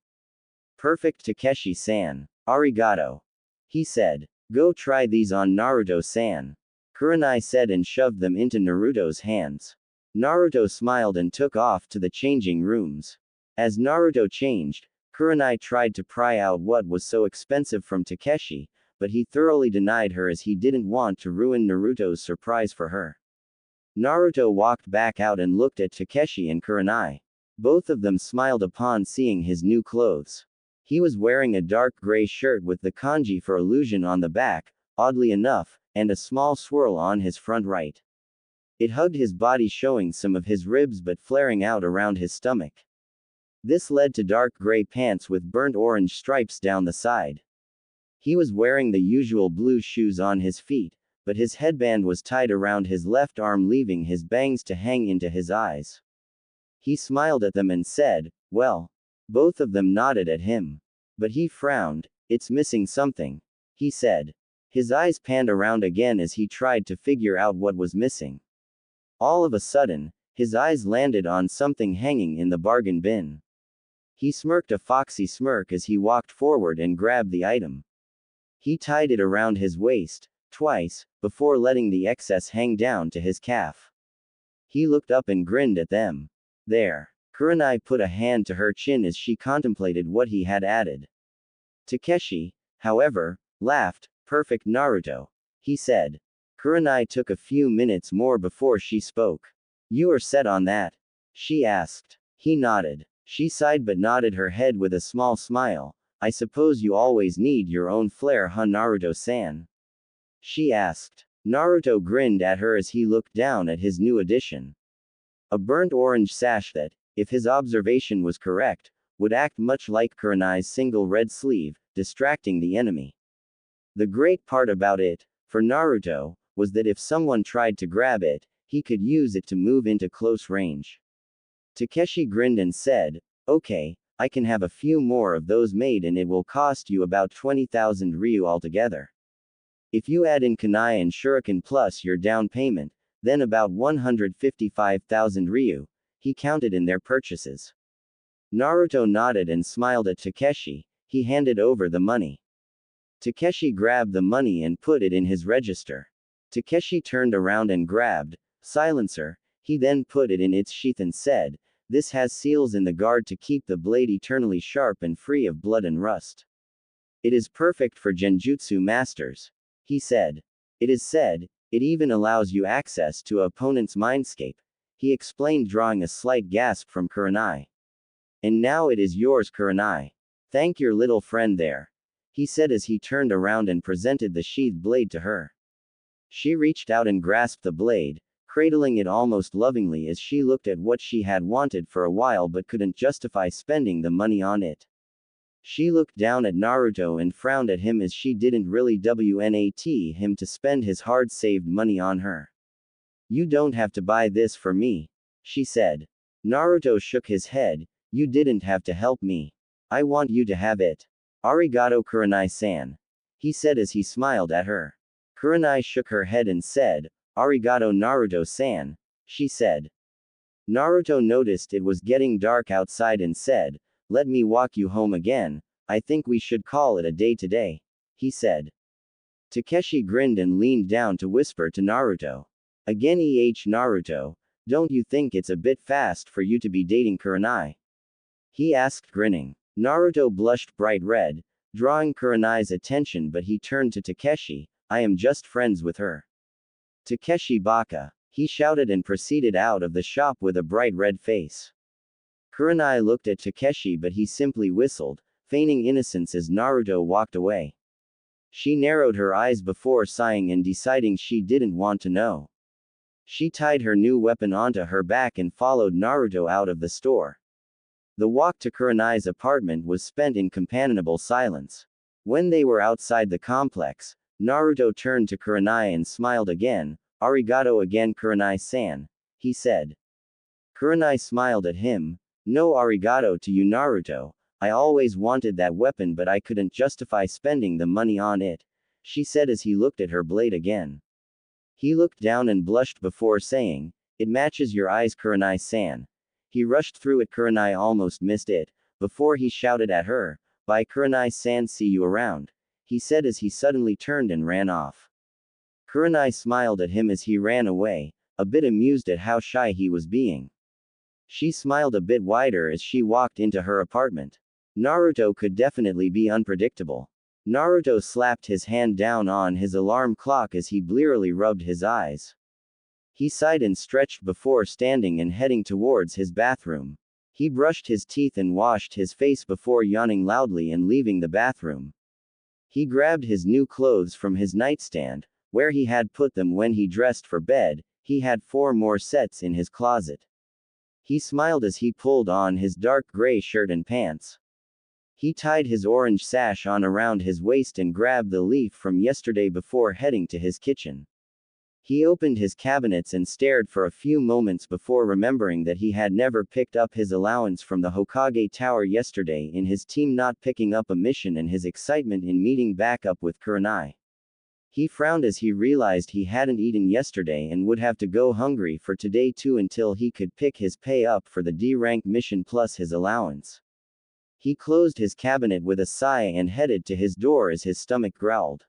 Perfect Takeshi-san. Arigato. He said. Go try these on Naruto-san. Kurenai said and shoved them into Naruto's hands. Naruto smiled and took off to the changing rooms. As Naruto changed, Kurenai tried to pry out what was so expensive from Takeshi, but he thoroughly denied her as he didn't want to ruin Naruto's surprise for her. Naruto walked back out and looked at Takeshi and Kurenai. Both of them smiled upon seeing his new clothes. He was wearing a dark gray shirt with the kanji for illusion on the back, oddly enough, and a small swirl on his front right. It hugged his body, showing some of his ribs but flaring out around his stomach. This led to dark gray pants with burnt orange stripes down the side. He was wearing the usual blue shoes on his feet, but his headband was tied around his left arm, leaving his bangs to hang into his eyes. He smiled at them and said, well. Both of them nodded at him. But he frowned. It's missing something, he said. His eyes panned around again as he tried to figure out what was missing. All of a sudden, his eyes landed on something hanging in the bargain bin. He smirked a foxy smirk as he walked forward and grabbed the item. He tied it around his waist, twice, before letting the excess hang down to his calf. He looked up and grinned at them. There. Kurenai put a hand to her chin as she contemplated what he had added. Takeshi, however, laughed. Perfect Naruto, he said. Kurenai took a few minutes more before she spoke. You are set on that? She asked. He nodded. She sighed but nodded her head with a small smile. I suppose you always need your own flair, huh, Naruto-san? She asked. Naruto grinned at her as he looked down at his new addition. A burnt orange sash that, if his observation was correct, would act much like Kurenai's single red sleeve, distracting the enemy. The great part about it, for Naruto, was that if someone tried to grab it, he could use it to move into close range. Takeshi grinned and said, okay, I can have a few more of those made and it will cost you about 20,000 ryu altogether. If you add in kunai and shuriken plus your down payment, then about 155,000 ryu, he counted in their purchases. Naruto nodded and smiled at Takeshi. He handed over the money. Takeshi grabbed the money and put it in his register. Takeshi turned around and grabbed silencer. He then put it in its sheath and said, this has seals in the guard to keep the blade eternally sharp and free of blood and rust. It is perfect for genjutsu masters, he said. It is said, it even allows you access to an opponent's mindscape, he explained, drawing a slight gasp from Kurenai. And now it is yours, Kurenai. Thank your little friend there, he said as he turned around and presented the sheathed blade to her. She reached out and grasped the blade, cradling it almost lovingly as she looked at what she had wanted for a while but couldn't justify spending the money on it. She looked down at Naruto and frowned at him as she didn't really want him to spend his hard-saved money on her. You don't have to buy this for me, she said. Naruto shook his head. You didn't have to help me. I want you to have it. Arigato Kurenai-san, he said as he smiled at her. Kurenai shook her head and said, Arigato Naruto-san, she said. Naruto noticed it was getting dark outside and said, let me walk you home again, I think we should call it a day today, he said. Takeshi grinned and leaned down to whisper to Naruto. Again, Naruto, don't you think it's a bit fast for you to be dating Kurenai? He asked, grinning. Naruto blushed bright red, drawing Kurenai's attention, but he turned to Takeshi. I am just friends with her. Takeshi baka, he shouted and proceeded out of the shop with a bright red face. Kurenai looked at Takeshi but he simply whistled, feigning innocence as Naruto walked away. She narrowed her eyes before sighing and deciding she didn't want to know. She tied her new weapon onto her back and followed Naruto out of the store. The walk to Kurenai's apartment was spent in companionable silence. When they were outside the complex, Naruto turned to Kurenai and smiled again. Arigato again, Kurenai-san, he said. Kurenai smiled at him. No arigato to you, Naruto. I always wanted that weapon, but I couldn't justify spending the money on it, she said as he looked at her blade again. He looked down and blushed before saying, "It matches your eyes, Kurenai-san." He rushed through it. Kurenai almost missed it, before he shouted at her, "Bye, Kurenai-san, see you around," he said as he suddenly turned and ran off. Kurenai smiled at him as he ran away, a bit amused at how shy he was being. She smiled a bit wider as she walked into her apartment. Naruto could definitely be unpredictable. Naruto slapped his hand down on his alarm clock as he blearily rubbed his eyes. He sighed and stretched before standing and heading towards his bathroom. He brushed his teeth and washed his face before yawning loudly and leaving the bathroom. He grabbed his new clothes from his nightstand, where he had put them when he dressed for bed. He had 4 more sets in his closet. He smiled as he pulled on his dark gray shirt and pants. He tied his orange sash on around his waist and grabbed the leaf from yesterday before heading to his kitchen. He opened his cabinets and stared for a few moments before remembering that he had never picked up his allowance from the Hokage Tower yesterday in his team not picking up a mission and his excitement in meeting back up with Kurenai. He frowned as he realized he hadn't eaten yesterday and would have to go hungry for today too until he could pick his pay up for the D-rank mission plus his allowance. He closed his cabinet with a sigh and headed to his door as his stomach growled.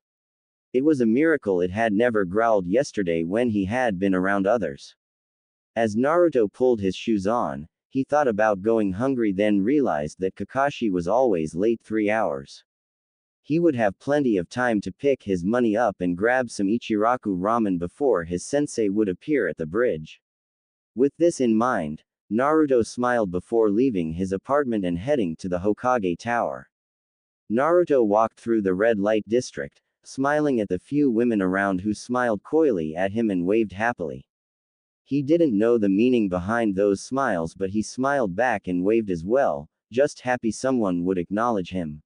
It was a miracle it had never growled yesterday when he had been around others. As Naruto pulled his shoes on, he thought about going hungry, then realized that Kakashi was always late 3 hours. He would have plenty of time to pick his money up and grab some Ichiraku ramen before his sensei would appear at the bridge. With this in mind, Naruto smiled before leaving his apartment and heading to the Hokage Tower. Naruto walked through the red light district, smiling at the few women around who smiled coyly at him and waved happily. He didn't know the meaning behind those smiles, but he smiled back and waved as well, just happy someone would acknowledge him.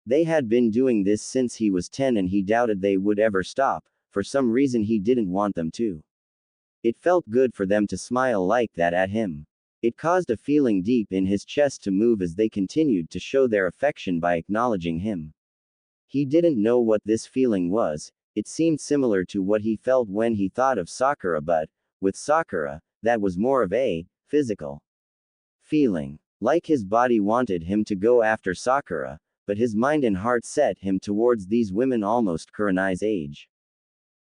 They had been doing this since he was 10 and he doubted they would ever stop. For some reason he didn't want them to. It felt good for them to smile like that at him. It caused a feeling deep in his chest to move as they continued to show their affection by acknowledging him. He didn't know what this feeling was. It seemed similar to what he felt when he thought of Sakura, but, with Sakura, that was more of a physical feeling. Like his body wanted him to go after Sakura, but his mind and heart set him towards these women almost Kurenai's age.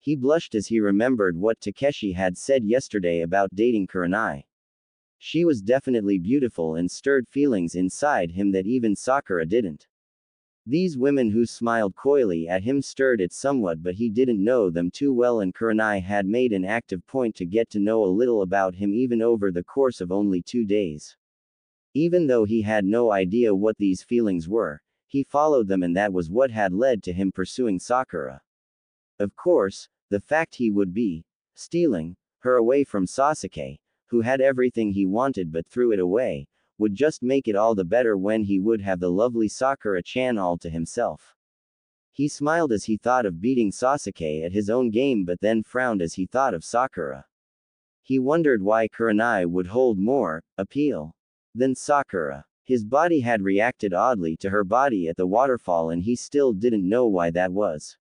He blushed as he remembered what Takeshi had said yesterday about dating Kurenai. She was definitely beautiful and stirred feelings inside him that even Sakura didn't. These women who smiled coyly at him stirred it somewhat, but he didn't know them too well, and Kurenai had made an active point to get to know a little about him even over the course of only 2 days. Even though he had no idea what these feelings were, he followed them, and that was what had led to him pursuing Sakura. Of course, the fact he would be stealing her away from Sasuke, who had everything he wanted but threw it away, would just make it all the better when he would have the lovely Sakura-chan all to himself. He smiled as he thought of beating Sasuke at his own game, but then frowned as he thought of Sakura. He wondered why Kurenai would hold more appeal than Sakura. His body had reacted oddly to her body at the waterfall, and he still didn't know why that was.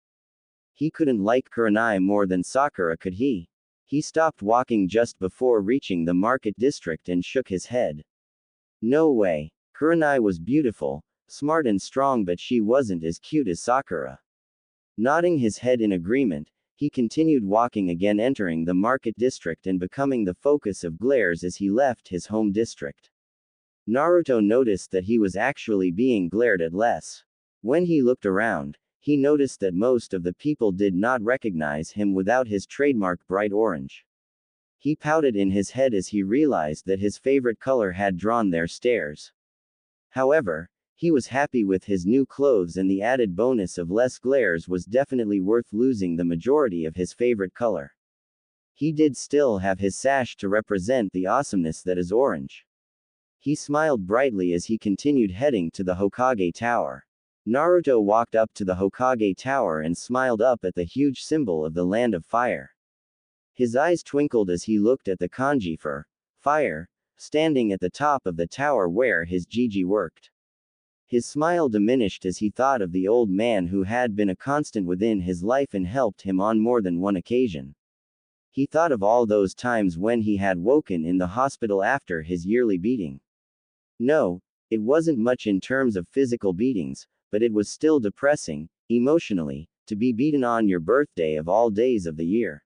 He couldn't like Kurenai more than Sakura, could he? He stopped walking just before reaching the market district and shook his head. No way. Kurenai was beautiful, smart and strong, but she wasn't as cute as Sakura. Nodding his head in agreement, he continued walking again, entering the market district and becoming the focus of glares as he left his home district. Naruto noticed that he was actually being glared at less. When he looked around, he noticed that most of the people did not recognize him without his trademark bright orange. He pouted in his head as he realized that his favorite color had drawn their stares. However, he was happy with his new clothes, and the added bonus of less glares was definitely worth losing the majority of his favorite color. He did still have his sash to represent the awesomeness that is orange. He smiled brightly as he continued heading to the Hokage Tower. Naruto walked up to the Hokage Tower and smiled up at the huge symbol of the Land of Fire. His eyes twinkled as he looked at the kanji for fire standing at the top of the tower where his Gigi worked. His smile diminished as he thought of the old man who had been a constant within his life and helped him on more than one occasion. He thought of all those times when he had woken in the hospital after his yearly beating. No, it wasn't much in terms of physical beatings, but it was still depressing, emotionally, to be beaten on your birthday of all days of the year.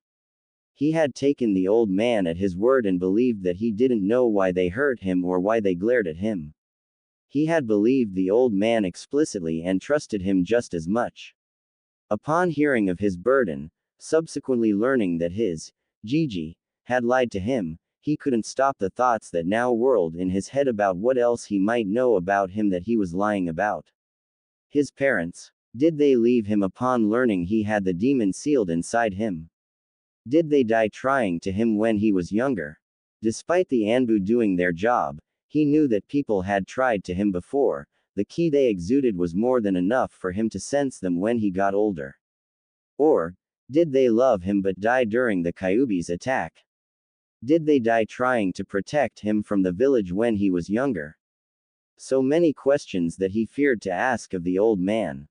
He had taken the old man at his word and believed that he didn't know why they hurt him or why they glared at him. He had believed the old man explicitly and trusted him just as much. Upon hearing of his burden, subsequently learning that his Gigi had lied to him, he couldn't stop the thoughts that now whirled in his head about what else he might know about him that he was lying about. His parents, did they leave him upon learning he had the demon sealed inside him? Did they die trying to him when he was younger? Despite the Anbu doing their job, he knew that people had tried to him before. The ki they exuded was more than enough for him to sense them when he got older. Or, did they love him but die during the Kyuubi's attack? Did they die trying to protect him from the village when he was younger? So many questions that he feared to ask of the old man.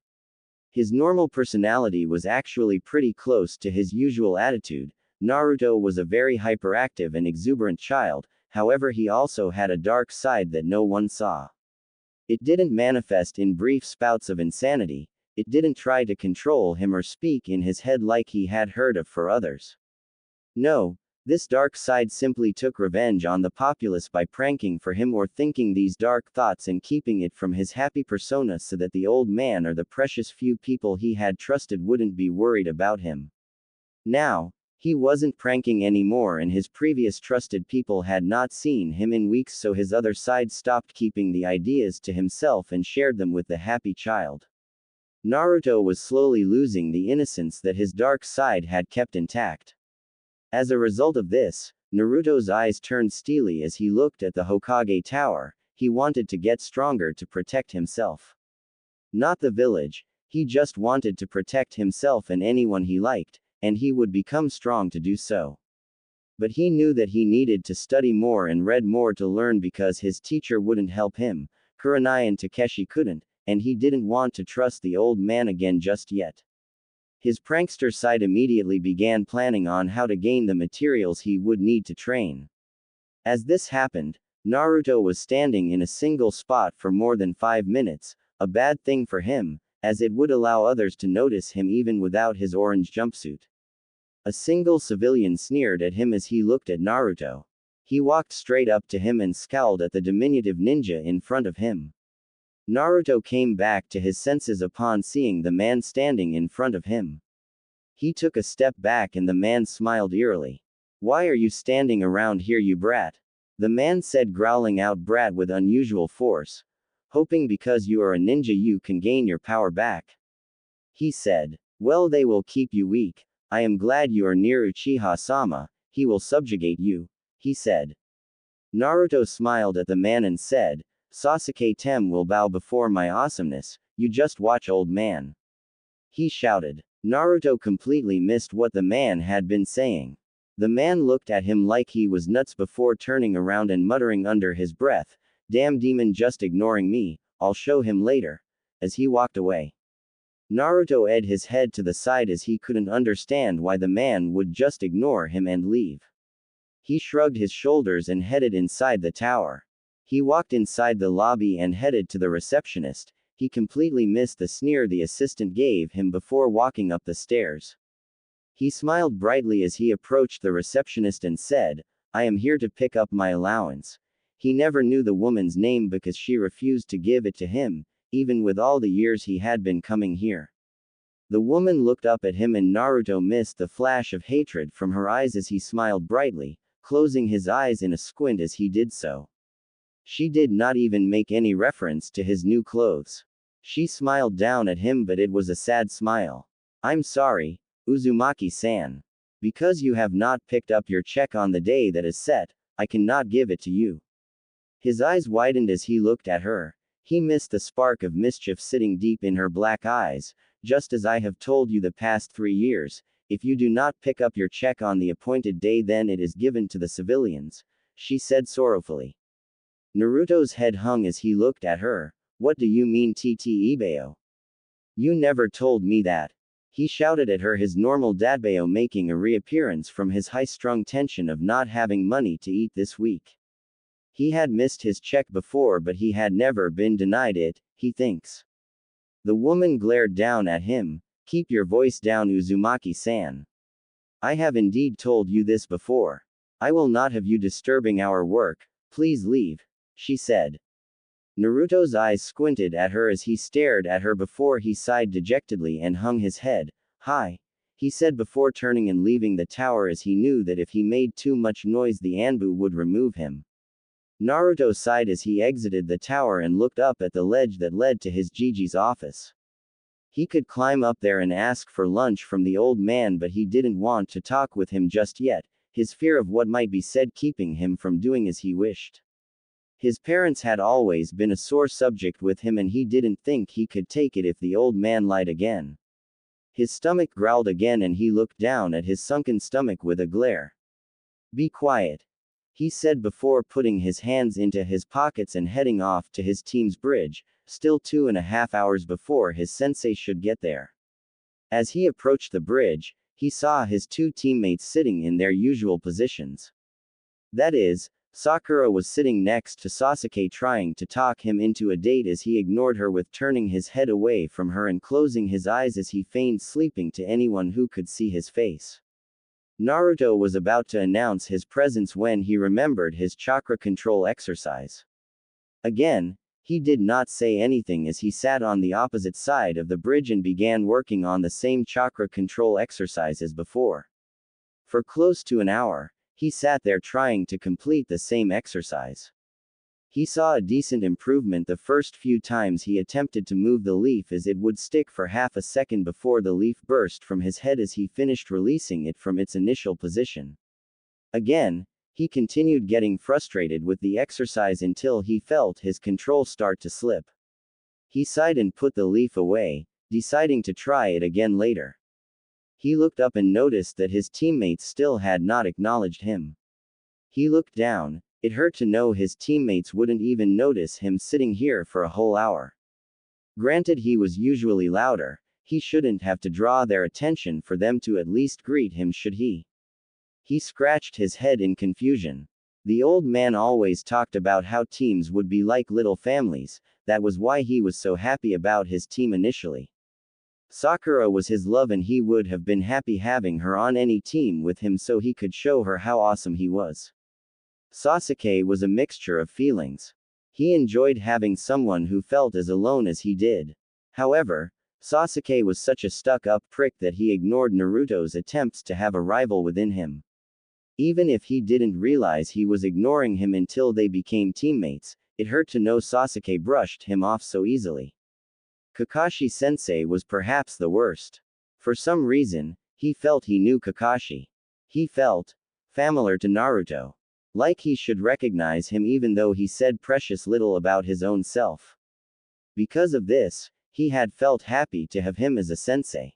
His normal personality was actually pretty close to his usual attitude. Naruto was a very hyperactive and exuberant child, however he also had a dark side that no one saw. It didn't manifest in brief spouts of insanity. It didn't try to control him or speak in his head like he had heard of for others. No, this dark side simply took revenge on the populace by pranking for him or thinking these dark thoughts and keeping it from his happy persona so that the old man or the precious few people he had trusted wouldn't be worried about him. Now, he wasn't pranking anymore and his previous trusted people had not seen him in weeks, so his other side stopped keeping the ideas to himself and shared them with the happy child. Naruto was slowly losing the innocence that his dark side had kept intact. As a result of this, Naruto's eyes turned steely as he looked at the Hokage Tower. He wanted to get stronger to protect himself. Not the village, he just wanted to protect himself and anyone he liked, and he would become strong to do so. But he knew that he needed to study more and read more to learn because his teacher wouldn't help him, Kurenai and Takeshi couldn't, and he didn't want to trust the old man again just yet. His prankster side immediately began planning on how to gain the materials he would need to train. As this happened, Naruto was standing in a single spot for more than 5 minutes, a bad thing for him, as it would allow others to notice him even without his orange jumpsuit. A single civilian sneered at him as he looked at Naruto. He walked straight up to him and scowled at the diminutive ninja in front of him. Naruto came back to his senses upon seeing the man standing in front of him. He took a step back and the man smiled eerily. "Why are you standing around here, you brat?" The man said, growling out "brat" with unusual force. "Hoping because you are a ninja you can gain your power back?" He said. "Well, they will keep you weak. I am glad you are near Uchiha-sama, he will subjugate you," he said. Naruto smiled at the man and said, "Sasuke Tem will bow before my awesomeness, you just watch, old man," he shouted. Naruto completely missed what the man had been saying. The man looked at him like he was nuts before turning around and muttering under his breath, "Damn demon, just ignoring me, I'll show him later," as he walked away. Naruto edged his head to the side as he couldn't understand why the man would just ignore him and leave. He shrugged his shoulders and headed inside the tower. He walked inside the lobby and headed to the receptionist. He completely missed the sneer the assistant gave him before walking up the stairs. He smiled brightly as he approached the receptionist and said, "I am here to pick up my allowance." He never knew the woman's name because she refused to give it to him, even with all the years he had been coming here. The woman looked up at him and Naruto missed the flash of hatred from her eyes as he smiled brightly, closing his eyes in a squint as he did so. She did not even make any reference to his new clothes. She smiled down at him, but it was a sad smile. "I'm sorry, Uzumaki-san. Because you have not picked up your check on the day that is set, I cannot give it to you." His eyes widened as he looked at her. He missed the spark of mischief sitting deep in her black eyes. "Just as I have told you the past 3 years, if you do not pick up your check on the appointed day, then it is given to the civilians. she said sorrowfully. Naruto's head hung as he looked at her. What do you mean TT Ibeo? You never told me that. He shouted at her, his normal dadbeo making a reappearance from his high-strung tension of not having money to eat this week. He had missed his check before, but he had never been denied it, he thinks. The woman glared down at him. Keep your voice down, Uzumaki-san. I have indeed told you this before. I will not have you disturbing our work. Please leave, she said. Naruto's eyes squinted at her as he stared at her before he sighed dejectedly and hung his head. Hi, he said before turning and leaving the tower, as he knew that if he made too much noise the Anbu would remove him. Naruto sighed as he exited the tower and looked up at the ledge that led to his Gigi's office. He could climb up there and ask for lunch from the old man, but he didn't want to talk with him just yet, his fear of what might be said keeping him from doing as he wished. His parents had always been a sore subject with him, and he didn't think he could take it if the old man lied again. His stomach growled again and he looked down at his sunken stomach with a glare. Be quiet, he said before putting his hands into his pockets and heading off to his team's bridge, still 2.5 hours before his sensei should get there. As he approached the bridge, he saw his two teammates sitting in their usual positions. That is, Sakura was sitting next to Sasuke trying to talk him into a date as he ignored her with turning his head away from her and closing his eyes as he feigned sleeping to anyone who could see his face. Naruto was about to announce his presence when he remembered his chakra control exercise. Again, he did not say anything as he sat on the opposite side of the bridge and began working on the same chakra control exercise as before. For close to an hour, he sat there trying to complete the same exercise. He saw a decent improvement the first few times he attempted to move the leaf, as it would stick for half a second before the leaf burst from his head as he finished releasing it from its initial position. Again, he continued getting frustrated with the exercise until he felt his control start to slip. He sighed and put the leaf away, deciding to try it again later. He looked up and noticed that his teammates still had not acknowledged him. He looked down. It hurt to know his teammates wouldn't even notice him sitting here for a whole hour. Granted, he was usually louder, he shouldn't have to draw their attention for them to at least greet him, should he? He scratched his head in confusion. The old man always talked about how teams would be like little families. That was why he was so happy about his team initially. Sakura was his love and he would have been happy having her on any team with him so he could show her how awesome he was. Sasuke was a mixture of feelings. He enjoyed having someone who felt as alone as he did. However, Sasuke was such a stuck-up prick that he ignored Naruto's attempts to have a rival within him. Even if he didn't realize he was ignoring him until they became teammates, it hurt to know Sasuke brushed him off so easily. Kakashi-sensei was perhaps the worst. For some reason, he felt he knew Kakashi. He felt familiar to Naruto. Like he should recognize him even though he said precious little about his own self. Because of this, he had felt happy to have him as a sensei.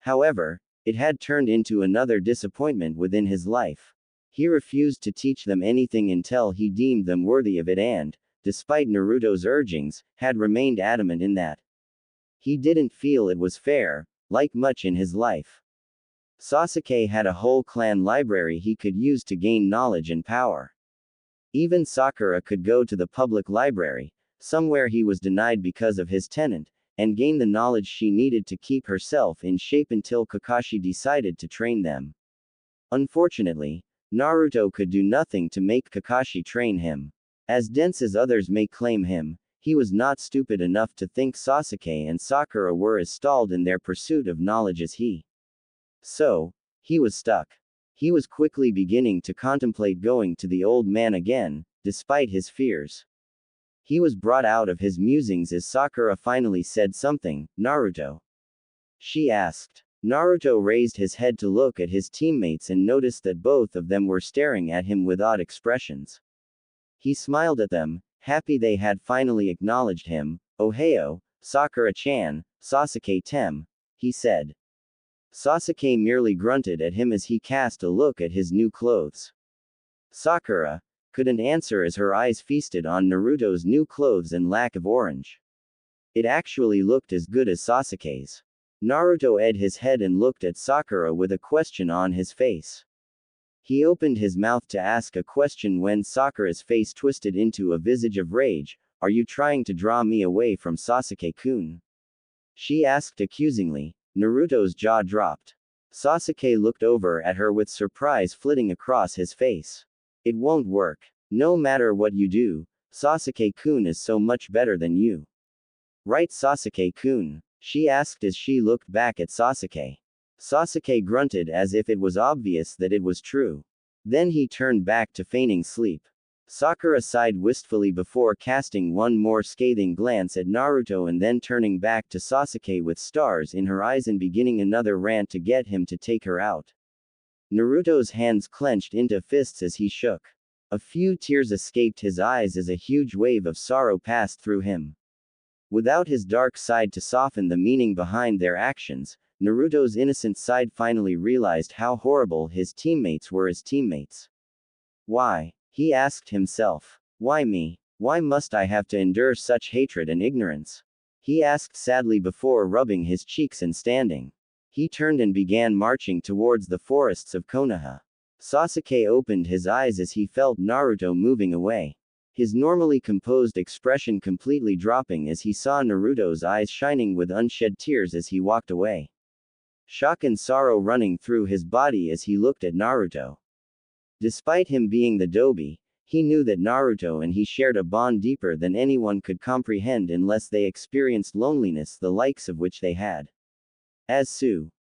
However, it had turned into another disappointment within his life. He refused to teach them anything until he deemed them worthy of it and, despite Naruto's urgings, had remained adamant in that. He didn't feel it was fair, like much in his life. Sasuke had a whole clan library he could use to gain knowledge and power. Even Sakura could go to the public library, somewhere he was denied because of his tenant, and gain the knowledge she needed to keep herself in shape until Kakashi decided to train them. Unfortunately, Naruto could do nothing to make Kakashi train him. As dense as others may claim him, he was not stupid enough to think Sasuke and Sakura were as stalled in their pursuit of knowledge as he. So, he was stuck. He was quickly beginning to contemplate going to the old man again, despite his fears. He was brought out of his musings as Sakura finally said something. Naruto? She asked. Naruto raised his head to look at his teammates and noticed that both of them were staring at him with odd expressions. He smiled at them, happy they had finally acknowledged him. Ohio, Sakura-chan, Sasuke-tem, he said. Sasuke merely grunted at him as he cast a look at his new clothes. Sakura, couldn't answer as her eyes feasted on Naruto's new clothes and lack of orange. It actually looked as good as Sasuke's. Naruto edged his head and looked at Sakura with a question on his face. He opened his mouth to ask a question when Sakura's face twisted into a visage of rage. Are you trying to draw me away from Sasuke-kun? She asked accusingly. Naruto's jaw dropped. Sasuke looked over at her with surprise flitting across his face. It won't work. No matter what you do, Sasuke-kun is so much better than you. Right, Sasuke-kun? She asked as she looked back at Sasuke. Sasuke grunted as if it was obvious that it was true. Then he turned back to feigning sleep. Sakura sighed wistfully before casting one more scathing glance at Naruto and then turning back to Sasuke with stars in her eyes and beginning another rant to get him to take her out. Naruto's hands clenched into fists as he shook. A few tears escaped his eyes as a huge wave of sorrow passed through him. Without his dark side to soften the meaning behind their actions, Naruto's innocent side finally realized how horrible his teammates were as teammates. Why? He asked himself. Why me? Why must I have to endure such hatred and ignorance? He asked sadly before rubbing his cheeks and standing. He turned and began marching towards the forests of Konoha. Sasuke opened his eyes as he felt Naruto moving away. His normally composed expression completely dropping as he saw Naruto's eyes shining with unshed tears as he walked away. Shock and sorrow running through his body as he looked at Naruto. Despite him being the Dobi, he knew that Naruto and he shared a bond deeper than anyone could comprehend unless they experienced loneliness the likes of which they had. As Su